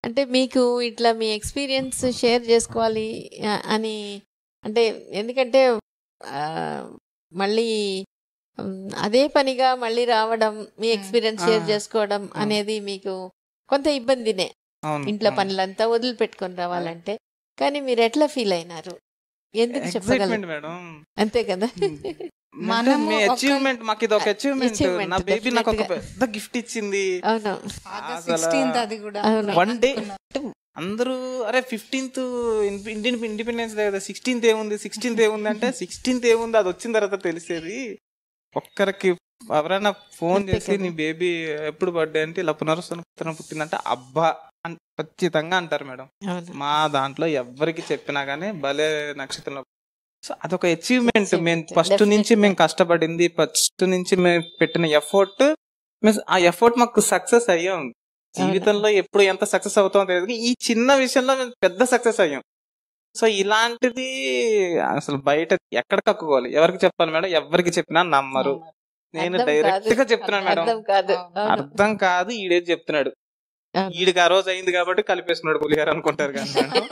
అంటే మీకు ఇట్లా మీ ఎక్స్పీరియన్స్ షేర్ చేసుకోవాలి అని అంటే, ఎందుకంటే మళ్ళీ అదే పనిగా మళ్ళీ రావడం, మీ ఎక్స్పీరియన్స్ షేర్ చేసుకోవడం అనేది మీకు కొంత ఇబ్బందినే, ఇంట్లో పనులంతా వదిలిపెట్టుకొని రావాలంటే. కానీ మీరు ఎట్లా ఫీల్ అయినారు, ఎందుకు చెప్పగలరు మేడం? అంతే కదా, అచీవ్మెంట్ మాకు ఇది ఒక అచీవ్మెంట్. నా బేబీ నాకు ఒక పెద్ద గిఫ్ట్ ఇచ్చింది. వన్ డే అందరూ అరే 15th ఇండిపెండెన్స్ డే కదా, 16th ఏముంది, 16th ఏముంది అంటే 16th ఏముంది అది వచ్చిన తర్వాత తెలిసేది. ఒక్కరికి ఎవరైనా ఫోన్ చేసి నీ బేబీ ఎప్పుడు బర్త్డే అంటే ఇలా పునరుత్థానం పుట్టిందంటే అబ్బా ఖచ్చితంగా అంటారు మేడం. అవును. మా దాంట్లో ఎవరికి చెప్పినా గానీ భలే నక్షత్రంలో. సో అదొక అచీవ్మెంట్. మేము Achievement. ఫస్ట్ నుంచి Definitely. మేము కష్టపడింది, ఫస్ట్ నుంచి మేము పెట్టిన ఎఫర్ట్, ఆ ఎఫర్ట్ మాకు సక్సెస్ అయ్యాం. జీవితంలో ఎప్పుడు ఎంత సక్సెస్ అవుతామో తెలియదు, ఈ చిన్న విషయంలో మేము పెద్ద సక్సెస్ అయ్యాం. సో ఇలాంటిది అసలు బయట ఎక్కడ కక్కుకోవాలి, ఎవరికి చెప్పాలి మేడం? ఎవరికి చెప్పినా నమ్మరు. నేను అర్థం డైరెక్ట్ కాదు. గా చెప్తున్నాను మేడం. అర్థం కాదు. అవును. అర్థం కాదు, ఈడేది చెప్తున్నాడు, అవును. ఈడికి ఆ రోజు అయింది కాబట్టి కలిపేస్తున్నాడు పులిహార అనుకుంటారు కానీ మేడం.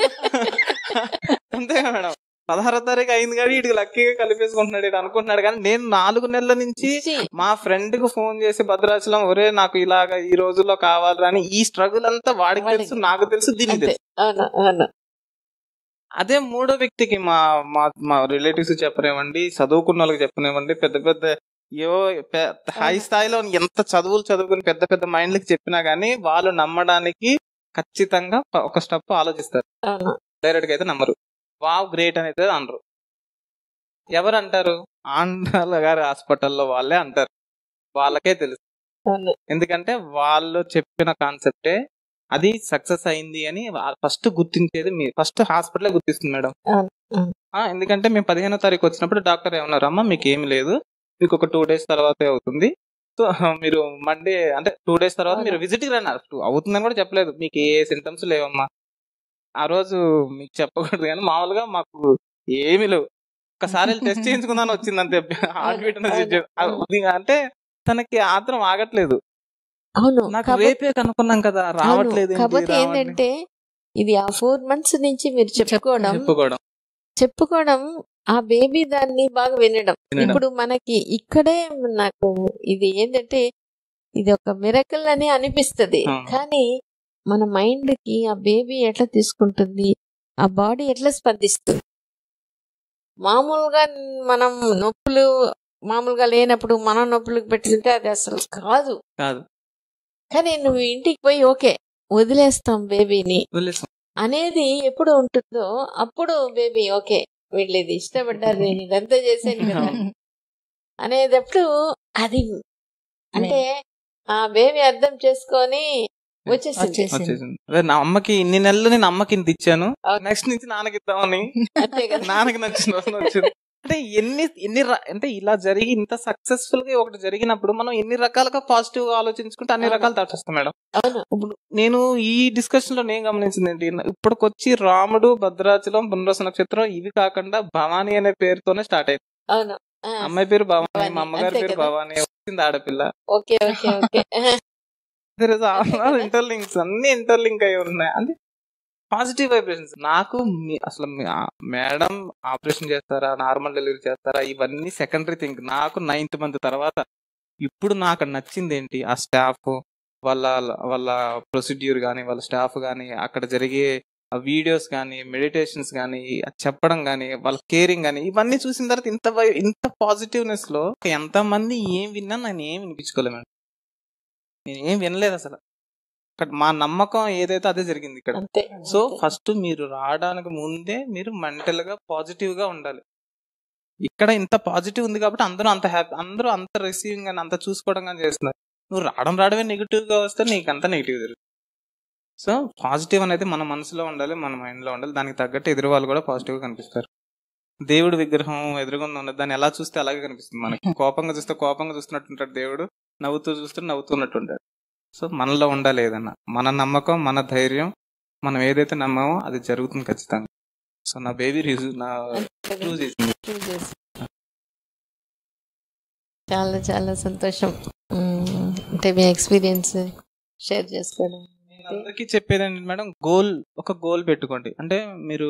అంతేగా మేడం, 16వ తారీఖు అయింది కానీ వీడికి లక్కీగా కలిపేసుకుంటున్నాడు ఈడు అనుకుంటున్నాడు. కానీ నేను 4 నెలల నుంచి See, మా ఫ్రెండ్ కు ఫోన్ చేసి భద్రాచలం, ఒరే నాకు ఇలాగా ఈ రోజుల్లో కావాలని, అని ఈ స్ట్రగుల్ అంతా వాడికి వాడికి. తెలుసు, నాకు తెలుసు, దీనికి అంతే. తెలుసు. అవును. అవును. అదే మూడో వ్యక్తికి మా మా మా రిలేటివ్స్ చెప్పనివ్వండి, చదువుకున్న వాళ్ళకి చెప్పనివ్వండి, పెద్ద పెద్ద ఏవో హై స్థాయిలో ఎంత చదువులు చదువుకుని పెద్ద పెద్ద మైండ్లకి చెప్పినా గానీ వాళ్ళు నమ్మడానికి ఖచ్చితంగా ఒక స్టెప్ ఆలోచిస్తారు. అవును. డైరెక్ట్ గా అయితే నమ్మరు. వావ్ గ్రేట్ అని అయితే అనరు. ఎవరు అంటారు? ఆంధ్రాల గారి హాస్పిటల్లో వాళ్ళే అంటారు. వాళ్ళకే తెలుసు. అవును. ఎందుకంటే వాళ్ళు చెప్పిన కాన్సెప్టే అది సక్సెస్ అయింది అని ఫస్ట్ గుర్తించేది మీ ఫస్ట్ హాస్పిటల్ గుర్తిస్తుంది మేడం. అవును. అవును. ఎందుకంటే మేము 15వ తారీఖు వచ్చినప్పుడు డాక్టర్ ఏమన్నారు, అమ్మ మీకు ఏమి లేదు, మీకు ఒక 2 days తర్వాతే అవుతుంది. సో మీరు మండే అంటే 2 days తర్వాత మీరు విజిట్ రండి. అవుతుందని కూడా చెప్పలేదు, మీకు ఏ సింటమ్స్ లేవమ్మా. ఆ రోజు మీకు చెప్పకూడదు కానీ మామూలుగా మాకు ఏమి లేవు, ఒక్కసారి టెస్ట్ చేయించుకుందాని వచ్చింది అంతే. హార్ట్ బీట్ అంటే తనకి ఆత్రం ఆగట్లేదు. అవును. నాకు రేపే కనుక్కున్నాం కదా, రావట్లేదు ఏంటి, కాకపోతే రావట్లేదు. ఏంటంటే ఇది ఆ 4 months నుంచి మీరు చెప్పుకోవడం ఆ బేబీ దాన్ని బాగా వినడం. ఇప్పుడు మనకి ఇక్కడే నాకు ఇది ఏంటంటే ఇది ఒక మిరకల్ అని అనిపిస్తది. కానీ మన మైండ్ కి ఆ బేబీ ఎట్లా తీసుకుంటుంది, ఆ బాడీ ఎట్లా స్పందిస్తుంది. మామూలుగా మనం నొప్పులు మామూలుగా లేనప్పుడు మనం నొప్పులకు పెట్టుకుంటే అది అసలు కాదు. కానీ నువ్వు ఇంటికి పోయి ఓకే వదిలేస్తాం బేబీని అనేది ఎప్పుడు ఉంటుందో అప్పుడు బేబీ ఓకే వీళ్ళు ఇది ఇష్టపడ్డారు, నేను ఇదంతా చేశాను కదా అనేటప్పుడు అది అంటే ఆ బేబీ అర్థం చేసుకొని వచ్చేసింది. నా అమ్మకి ఇన్ని నెలలు నేను అమ్మకి ఇంత ఇచ్చాను, నెక్స్ట్ నుంచి నాన్నకి ఇద్దామని అంతే కదా. నాన్నకి నచ్చిన రోజు వచ్చింది. అంటే ఎన్ని అంటే ఇలా జరిగి ఇంత సక్సెస్ఫుల్ గా ఒకటి జరిగినప్పుడు మనం ఎన్ని రకాలుగా పాజిటివ్ గా ఆలోచించుకుంటే అన్ని రకాలు థాట్స్ వస్తాం మేడం. ఇప్పుడు నేను ఈ డిస్కషన్ లో నేను గమనించింది ఏంటి, ఇప్పటికొచ్చి రాముడు, భద్రాచలం, పునర్వసు నక్షత్రం ఇవి కాకుండా భవానీ అనే పేరుతోనే స్టార్ట్ అయింది. అవును. అమ్మాయి పేరు భవానీ, మా అమ్మగారి పేరు భవానీ, వచ్చింది ఆడపిల్ల. Okay okay okay. ఇంటర్లింక్స్ అన్ని ఇంటర్లింక్ అయి ఉన్నాయి. అంటే పాజిటివ్ వైబ్రేషన్స్. నాకు అసలు మేడం ఆపరేషన్ చేస్తారా, నార్మల్ డెలివరీ చేస్తారా, ఇవన్నీ సెకండరీ థింగ్. నాకు 9th month తర్వాత ఇప్పుడు నాకు నచ్చింది ఏంటి, ఆ స్టాఫ్ వాళ్ళ వాళ్ళ ప్రొసీడ్యూర్ కానీ, వాళ్ళ స్టాఫ్ కానీ, అక్కడ జరిగే వీడియోస్ కానీ, మెడిటేషన్స్ కానీ, చెప్పడం కానీ, వాళ్ళ కేరింగ్ కానీ, ఇవన్నీ చూసిన తర్వాత ఇంత పాజిటివ్నెస్ లో ఎంతమంది ఏం విన్నా నేను ఏం వినిపించుకోలేదు మేడం. నేను ఏం వినలేదు అసలు. మా నమ్మకం ఏదైతే అదే జరిగింది ఇక్కడ. సో ఫస్ట్ మీరు రావడానికి ముందే మీరు మెంటల్ గా పాజిటివ్ గా ఉండాలి. ఇక్కడ ఇంత పాజిటివ్ ఉంది కాబట్టి అందరూ అంత హ్యాపీ, అందరూ అంత రిసీవింగ్ అని అంత చూసుకోవడం కానీ చేస్తున్నారు. నువ్వు రావడమే నెగిటివ్ గా వస్తే నీకు అంత నెగిటివ్ జరుగుతుంది. సో పాజిటివ్ అనేది మన మనసులో ఉండాలి, మన మైండ్ లో ఉండాలి. దానికి తగ్గట్టు ఎదురు వాళ్ళు కూడా పాజిటివ్ గా కనిపిస్తారు. దేవుడు విగ్రహం ఎదురుగుండా ఉన్నది, దాన్ని ఎలా చూస్తే అలాగే కనిపిస్తుంది మనకి. కోపంగా చూస్తే కోపంగా చూస్తున్నట్టు ఉంటాడు దేవుడు, నవ్వుతూ చూస్తే నవ్వుతున్నట్టు ఉంటాడు. సో మనలో ఉండాలి ఏదన్నా, మన నమ్మకం, మన ధైర్యం, మనం ఏదైతే నమ్మామో అది జరుగుతుంది ఖచ్చితంగా. సో నా బేబీ ప్రూవ్ చేసింది. చాలా చాలా సంతోషం. అంటే మీ ఎక్స్పీరియన్స్ షేర్ చేసుకోవడం. అందరికీ చెప్పేదండి మేడం, ఒక గోల్ పెట్టుకోండి. అంటే మీరు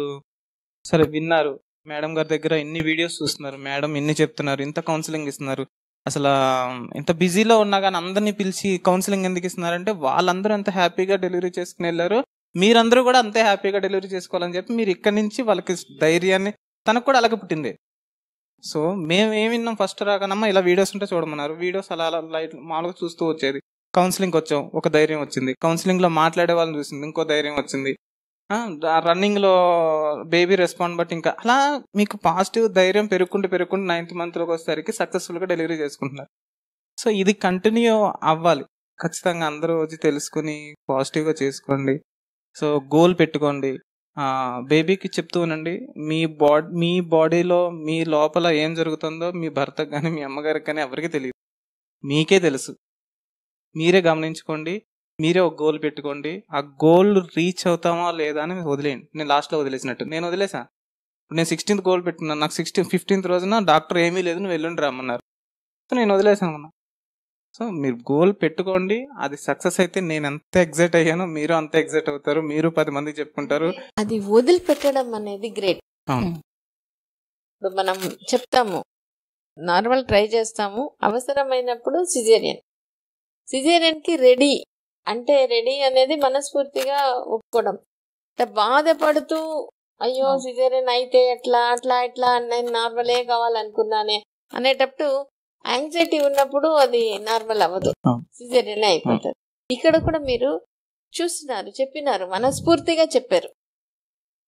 సరే విన్నారు, మేడం గారి దగ్గర ఇన్ని వీడియోస్ చూస్తున్నారు, మేడం ఇన్ని చెప్తున్నారు, ఇంత కౌన్సిలింగ్ ఇస్తున్నారు. అసలు ఇంత బిజీలో ఉన్నా కానీ అందరినీ పిలిచి కౌన్సిలింగ్ ఎందుకు ఇస్తున్నారంటే వాళ్ళందరూ ఎంత హ్యాపీగా డెలివరీ చేసుకుని వెళ్ళారు, మీరందరూ కూడా అంతే హ్యాపీగా డెలివరీ చేసుకోవాలని చెప్పి మీరు ఇక్కడి నుంచి వాళ్ళకి ధైర్యాన్ని, తనకు కూడా అలాగే పుట్టింది. సో మేము ఏమి విన్నాం, ఫస్ట్ రాకనమ్మా ఇలా వీడియోస్ ఉంటే చూడమన్నారు. వీడియోస్ అలా అలా లైట్ మామూలుగా చూస్తూ వచ్చేది. కౌన్సిలింగ్ వచ్చాం, ఒక ధైర్యం వచ్చింది. కౌన్సిలింగ్ లో మాట్లాడే వాళ్ళని చూసింది, ఇంకో ధైర్యం వచ్చింది. రన్నింగ్ లో బేబీ రెస్పాండ్ బట్టి ఇంకా అలా మీకు పాజిటివ్ ధైర్యం పెరుగుకుంటూ 9th month లోకి వచ్చేసరికి సక్సెస్ఫుల్ గా డెలివరీ చేసుకుంటున్నారు. సో ఇది కంటిన్యూ అవ్వాలి ఖచ్చితంగా. అందరూ వచ్చి తెలుసుకుని పాజిటివ్ గా చేసుకోండి. సో గోల్ పెట్టుకోండి. బేబీకి చెప్తూ ఉండండి, మీ బాడీలో మీ లోపల ఏం జరుగుతుందో మీ భర్తకు కానీ మీ అమ్మగారికి కానీ ఎవరికి తెలియదు, మీకే తెలుసు. మీరే గమనించుకోండి, మీరే ఒక గోల్ పెట్టుకోండి. ఆ గోల్ రీచ్ అవుతామా లేదా అని వదిలేయండి. నేను లాస్ట్లో వదిలేసినట్టు నేను వదిలేసా. నేను 16th గోల్ పెట్టుకున్నాను. నాకు 15th రోజున డాక్టర్ ఏమీ లేదు, నువ్వు వెళ్ళుండి రమ్మన్నారు. సో నేను వదిలేసాను. సో మీరు గోల్ పెట్టుకోండి, అది సక్సెస్ అయితే నేను ఎంత ఎగ్జైట్ అయ్యానో మీరు అంత ఎగ్జైట్ అవుతారు, మీరు 10 మందికి చెప్పుకుంటారు. అది వదిలిపెట్టడం అనేది గ్రేట్. అవును. ఇప్పుడు మనం చెప్తాము, నార్మల్ ట్రై చేస్తాము, అవసరమైనప్పుడు సిజేరియన్ కి రెడీ అంటే రెడీ అనేది మనస్ఫూర్తిగా ఒప్పుకోవడం. బాధపడుతూ అయ్యో సిజేరియన్ అయితే ఎట్లా అట్లా ఇట్లా నేను నార్మలే కావాలనుకున్నానే అనేటప్పుడు యాంగ్జైటీ ఉన్నప్పుడు అది నార్మల్ అవ్వదు, సిజేరియన్ అయిపోతుంది. ఇక్కడ కూడా మీరు చూస్తున్నారు, చెప్పినారు, మనస్ఫూర్తిగా చెప్పారు.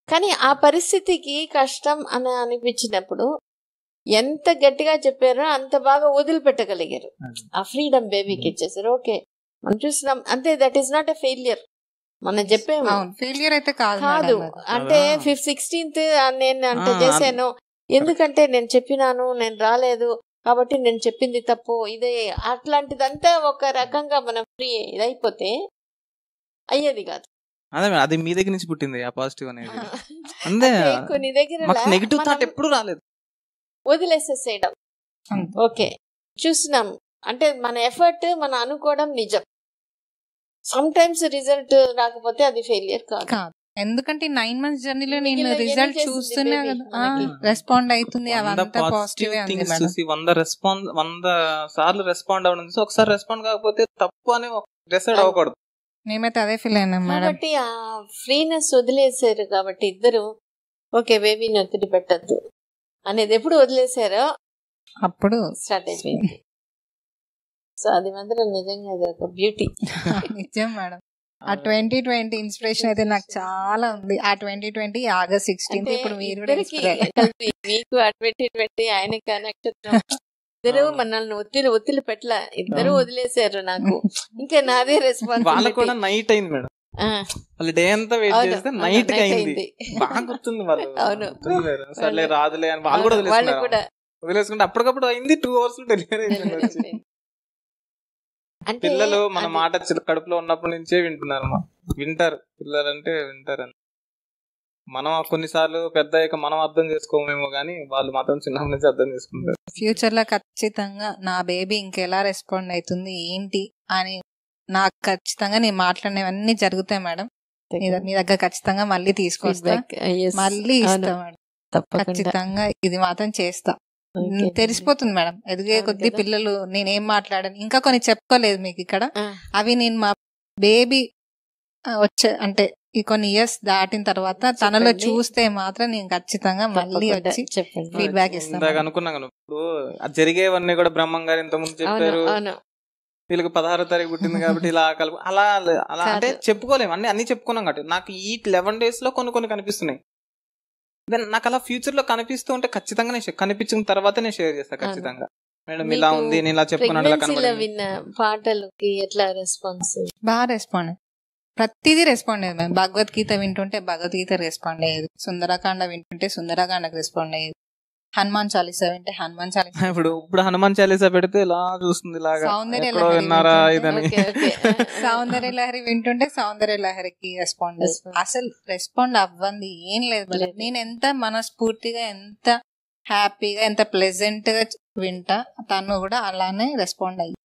కానీ ఆ పరిస్థితికి కష్టం అని అనిపించినప్పుడు ఎంత గట్టిగా చెప్పారో అంత బాగా వదిలిపెట్టగలిగారు. ఆ ఫ్రీడమ్ బేబీకి ఇచ్చేసారు. ఓకే, మనం చూస్తున్నాం అంతే. That is not a failure. మనం చెప్పాము ఫెయిలియర్ అయితే కాదు. అంటే 16th నేను అంటే చేశాను, ఎందుకంటే నేను చెప్పినాను, నేను రాలేదు కాబట్టి నేను చెప్పింది తప్పు, ఇదే అట్లాంటిదంతా ఒక రకంగా మనం ఫ్రీ ఇదైపోతే అయ్యేది కాదు. అదే అది మీ దగ్గర నుంచి పుట్టింది ఆ పాజిటివ్ అనేది. అంతే, కొన్ని దగ్గర నెగిటివ్ థాట్ ఎప్పుడు రాలేదు. వదిలేసేసేయడం. ఓకే, చూస్తున్నాం అంటే మన ఎఫర్ట్ మనం అనుకోవడం నిజం. సమ్ టైమ్స్ రిజల్ట్ రాకపోతే అది ఫెయిలియర్ కాదు. ఎందుకంటే 9 months జర్నీలో నేను రిజల్ట్ చూస్తున్నా కదా, రెస్పాండ్ అవుతుంది, అవంతా పాజిటివ్. 100 సార్లు రెస్పాండ్ అవ్వడం, ఒకసారి రెస్పాండ్ కాకపోతే తప్పు అని డిసైడ్ అవ్వకూడదు. మేమైతే అదే ఫీల్ అయినా మేడం. కాబట్టి ఆ ఫ్రీనెస్ వదిలేసారు కాబట్టి ఇద్దరు ఓకే బేబీని ఒత్తిడి పెట్టద్దు అనేది ఎప్పుడు వదిలేసారో అప్పుడు స్టార్ట్ అయిపోయింది. సో అది మాత్రం నిజంగా అది ఒక బ్యూటీ. నిజం మేడం. ఆ 2020 ఇన్స్పిరేషన్ అయితే నాకు చాలా ఉంది. ఆ 2020 August 16th ఇప్పుడు మీరు మీకు ఆ 2020 ఆయనకి నక్షత్రం ఇద్దరు మనల్ని ఒత్తిడి పెట్టలా, ఇద్దరు వదిలేసారు. నాకు ఇంకా నాదే రెస్పాన్స్. వాళ్ళ కూడా నైట్ అయింది మేడం, వాళ్ళు డే అంతా వెయిట్ చేస్తే నైట్ అయింది. బాగా గుర్తుంది వాళ్ళు. అవును, సర్లే రాదులే అని వాళ్ళు కూడా వదిలేసుకుంటే అప్పటికప్పుడు అయింది. 2 hours డెలివరీ అయింది. పిల్లలు మన మాట కడుపులో ఉన్నప్పటి నుంచే వింటారు పిల్లలు అంటే వింటారని. మనం కొన్నిసార్లు పెద్ద అయ్యాక మనం అర్థం చేసుకోమేమో కానీ వాళ్ళు మాత్రం చిన్నప్పటి నుంచి అర్థం చేసుకుంటారు. ఫ్యూచర్ లో ఖచ్చితంగా నా బేబీ ఇంకెలా రెస్పాండ్ అవుతుంది ఏంటి అని నాకు ఖచ్చితంగా నేను మాట్లాడినవన్నీ జరుగుతాయి మేడం. మీ దగ్గర ఖచ్చితంగా మళ్ళీ తీసుకొస్తా, మళ్ళీ ఇస్తా మేడం. ఖచ్చితంగా ఇది మాత్రం చేస్తా. తెలిసిపోతుంది మేడం ఎదిగే కొద్ది పిల్లలు నేనేం మాట్లాడాను. ఇంకా కొన్ని చెప్పుకోలేదు మీకు ఇక్కడ, అవి నేను మా బేబీ వచ్చే అంటే ఈ కొన్ని ఇయర్స్ దాటిన తర్వాత తనలో చూస్తే మాత్రం నేను ఖచ్చితంగా మళ్ళీ వచ్చి ఫీడ్బ్యాక్ ఇస్తాను. అనుకున్నాను ఇప్పుడు జరిగేవన్నీ కూడా బ్రహ్మం గారు ఇంత ముందు చెప్పారు. వీళ్ళకి 16వ తారీఖు పుట్టింది కాబట్టి ఇలా అలా అంటే చెప్పుకోలేము, అన్ని చెప్పుకున్నాం కాబట్టి నాకు ఈ 11 days లో కొన్ని కనిపిస్తున్నాయి. దెన్ నాకు అలా ఫ్యూచర్ లో కనిపిస్తూ ఉంటే ఖచ్చితంగా నేను కనిపించిన తర్వాత నేను షేర్ చేస్తాను ఖచ్చితంగా. మేడం ఇలా ఉంది, నేను ఇలా చెప్పుకున్నాను. పాటలకి ఎట్లా రెస్పాన్స్? బాగా రెస్పాండ్, ప్రతిదీ రెస్పాండ్ అయ్యేది మేడం. భగవద్గీత వింటుంటే భగవద్గీత రెస్పాండ్ అయ్యేది, సుందరకాండ వింటుంటే సుందరకాండకు రెస్పాండ్ అయ్యేది, హనుమాన్ చాలీసా వింటే హనుమాన్ చాలీసా. ఇప్పుడు హనుమాన్ చాలీసా పెడితే ఇలా చూస్తుంది, సౌందర్య లహరి వింటుంటే సౌందర్య లహరికి రెస్పాండ్. అసలు రెస్పాండ్ అవ్వండి ఏం లేదు. నేను ఎంత మనస్ఫూర్తిగా, ఎంత హ్యాపీగా, ఎంత ప్లెజెంట్ గా వింటా, తను కూడా అలానే రెస్పాండ్ అయ్యి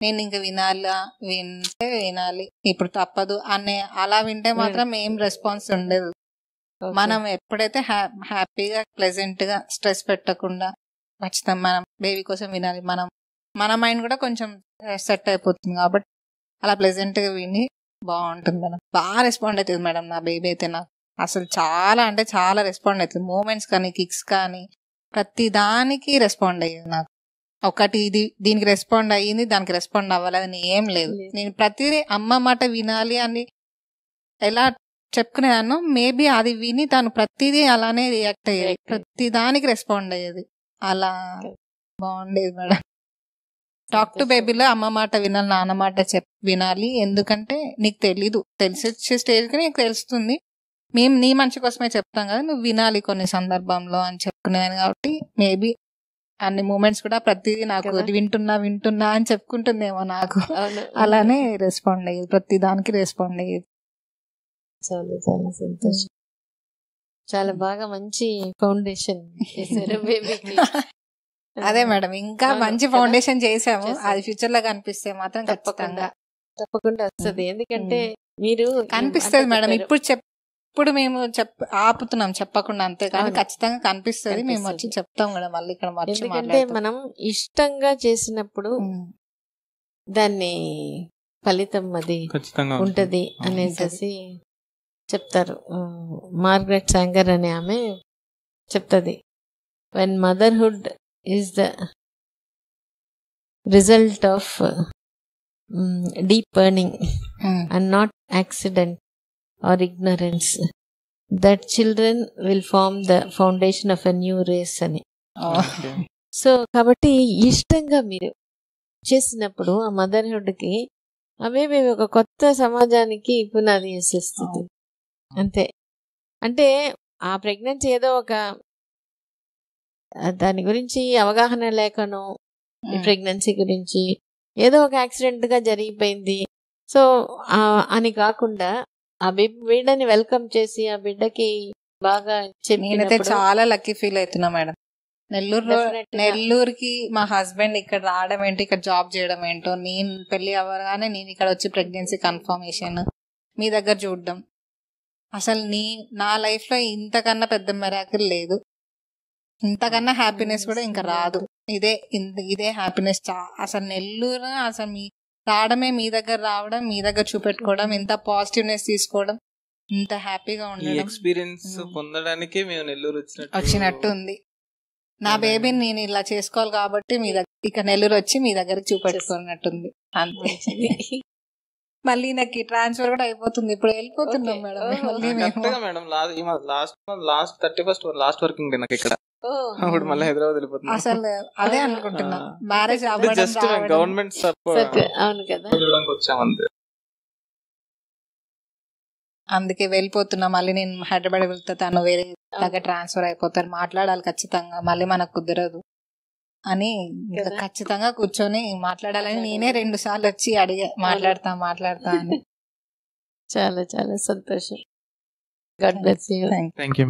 నేను ఇంకా వినాలి ఇప్పుడు తప్పదు అనే అలా వింటే మాత్రం ఏం రెస్పాన్స్ ఉండదు. మనం ఎప్పుడైతే హ్యాపీగా ప్లెజెంట్ గా స్ట్రెస్ పెట్టకుండా ఖచ్చితంగా మనం బేబీ కోసం వినాలి, మన మైండ్ కూడా కొంచెం సెట్ అయిపోతుంది. కాబట్టి అలా ప్లెజెంట్ గా విని బాగుంటుంది మేడం. బాగా రెస్పాండ్ అవుతుంది మేడం నా బేబీ అయితే. నాకు అసలు చాలా అంటే చాలా రెస్పాండ్ అవుతుంది. మూమెంట్స్ కానీ, కిక్స్ కానీ, ప్రతి దానికి రెస్పాండ్ అయ్యేది. నాకు ఒకటి దీనికి రెస్పాండ్ అయ్యింది, దానికి రెస్పాండ్ అవ్వాలని ఏం లేదు. నేను ప్రతిదీ అమ్మ మాట వినాలి అని ఎలా చెప్పుకునేదాన్ని, మేబీ అది విని తను ప్రతిదీ అలానే రియాక్ట్ అయ్యేది, ప్రతి దానికి రెస్పాండ్ అయ్యేది. అలా బాగుండేది మేడం. టాక్ టు బేబీలో అమ్మ మాట వినాలి, నాన్న మాట వినాలి. ఎందుకంటే నీకు తెలీదు, తెలిసొచ్చే స్టేజ్కి నీకు తెలుస్తుంది. మేము నీ మంచి కోసమే చెప్తాం కదా, నువ్వు వినాలి కొన్ని సందర్భంలో అని చెప్పుకునేదాన్ని. కాబట్టి మేబీ అన్ని మూమెంట్స్ కూడా ప్రతిదీ నాకు కదా. వింటున్నా అని చెప్పుకుంటుందేమో నాకు. అవును. అలానే రెస్పాండ్ అయ్యేది, ప్రతి దానికి రెస్పాండ్ అయ్యేది. చాలా చాలా సంతోషం. చాలా బాగా మంచి ఫౌండేషన్ చేశారు బేబీకి. అదే మేడం, ఇంకా అవును, మంచి కదా. ఫౌండేషన్ చేసాము. చేశాము. అది ఫ్యూచర్ లో కనిపిస్తే మాత్రం ఖచ్చితంగా తప్పకుండా వస్తుంది. ఎందుకంటే మీరు కనిపిస్తుంది అంటే మేడం. చెప్పారు. ఇప్పుడు మేము ఆపుతున్నాం చెప్పకుండా, అంతే కానీ అవును. ఖచ్చితంగా కనిపిస్తుంది. మేము వచ్చి కనిపిస్తుంది. చెప్తాం కూడా మళ్ళీ ఇక్కడ వచ్చి ఎందుకంటే మాట్లాడతాం. మనం ఇష్టంగా చేసినప్పుడు ఉమ్. దాన్ని ఫలితం అది ఖచ్చితంగా ఉంటది అనేసి చెప్తారు. మార్గరెట్ సాంగర్ అనే ఆమె చెప్తుంది, when motherhood is the result of deep earning um. and not accident or ignorance, that children will form the foundation of a new race అని. సో కాబట్టి ఇష్టంగా మీరు చేసినప్పుడు ఆ మదర్హుడ్కి అవే ఒక కొత్త సమాజానికి పునాది వేసేస్తుంది. అంతే. అంటే ఆ ప్రెగ్నెన్సీ ఏదో ఒక దాని గురించి అవగాహన లేకనో, ఈ ప్రెగ్నెన్సీ గురించి ఏదో ఒక యాక్సిడెంట్ గా జరిగిపోయింది సో అని కాకుండా ఆ బిడ్డని వెల్కమ్ చేసి ఆ బిడ్డకి బాగా నేనైతే చెప్పినప్పుడు చాలా లక్కీ ఫీల్ అవుతున్నా మేడం. Definitely గా. నెల్లూరుకి మా హస్బెండ్ ఇక్కడ రావడం ఏంటి, ఇక్కడ జాబ్ చేయడం ఏంటో, నేను పెళ్లి అవ్వగానే నేను ఇక్కడ వచ్చి ప్రెగ్నెన్సీ కన్ఫర్మేషన్ మీ దగ్గర చూడడం, అసలు నా లైఫ్ లో ఇంతకన్నా పెద్ద మెరాకిల్ లేదు. ఇంతకన్నా హ్యాపీనెస్ కూడా ఇంకా రాదు. ఇదే హ్యాపీనెస్. అసలు నెల్లూరు అసలు రావడమే, మీ దగ్గర రావడం, మీ దగ్గర చూపెట్టుకోవడం, ఇంత పాజిటివ్నెస్ తీసుకోవడం, ఇంత హ్యాపీగా ఈ ఉండడం ఎక్స్పీరియన్స్ పొందడానికి మేము నెల్లూరు వచ్చినట్టు ఉంది. నా బేబీని నేను ఇలా చేసుకోవాలి కాబట్టి మీ దగ్గర ఇక నెల్లూరు వచ్చి మీ దగ్గర చూపెట్టుకున్నట్టుంది. అంతే. మళ్ళీ నాకు ట్రాన్స్ఫర్ కూడా అయిపోతుంది. ఇప్పుడు వెళ్ళిపోతున్నాం Okay. మేడం. Oh. మళ్ళీ మేము madam last 31st last working day నాకు ఇక్కడ. అప్పుడు మళ్ళీ హైదరాబాద్ వెళ్ళిపోతున్నా. అసలు అదే అనుకుంటున్నా, మ్యారేజ్ జస్ట్ గవర్నమెంట్ సపోర్ట్ అవును కదా. వచ్చామంతే. అందుకే వెళ్ళిపోతున్నా. మళ్ళీ నేను హైదరాబాద్ వెళ్తా, తను వేరే దగ్గర ట్రాన్స్ఫర్ అయిపోతారు. మాట్లాడాలి ఖచ్చితంగా, మళ్ళీ మనకు కుదరదు అని ఇంకా కదా. ఖచ్చితంగా కూర్చొని మాట్లాడాలని నేనే 2 సార్లు వచ్చి అడిగా, మాట్లాడతా అని. చాలా చాలా సంతోషం. God bless you. Thank you. Thank you.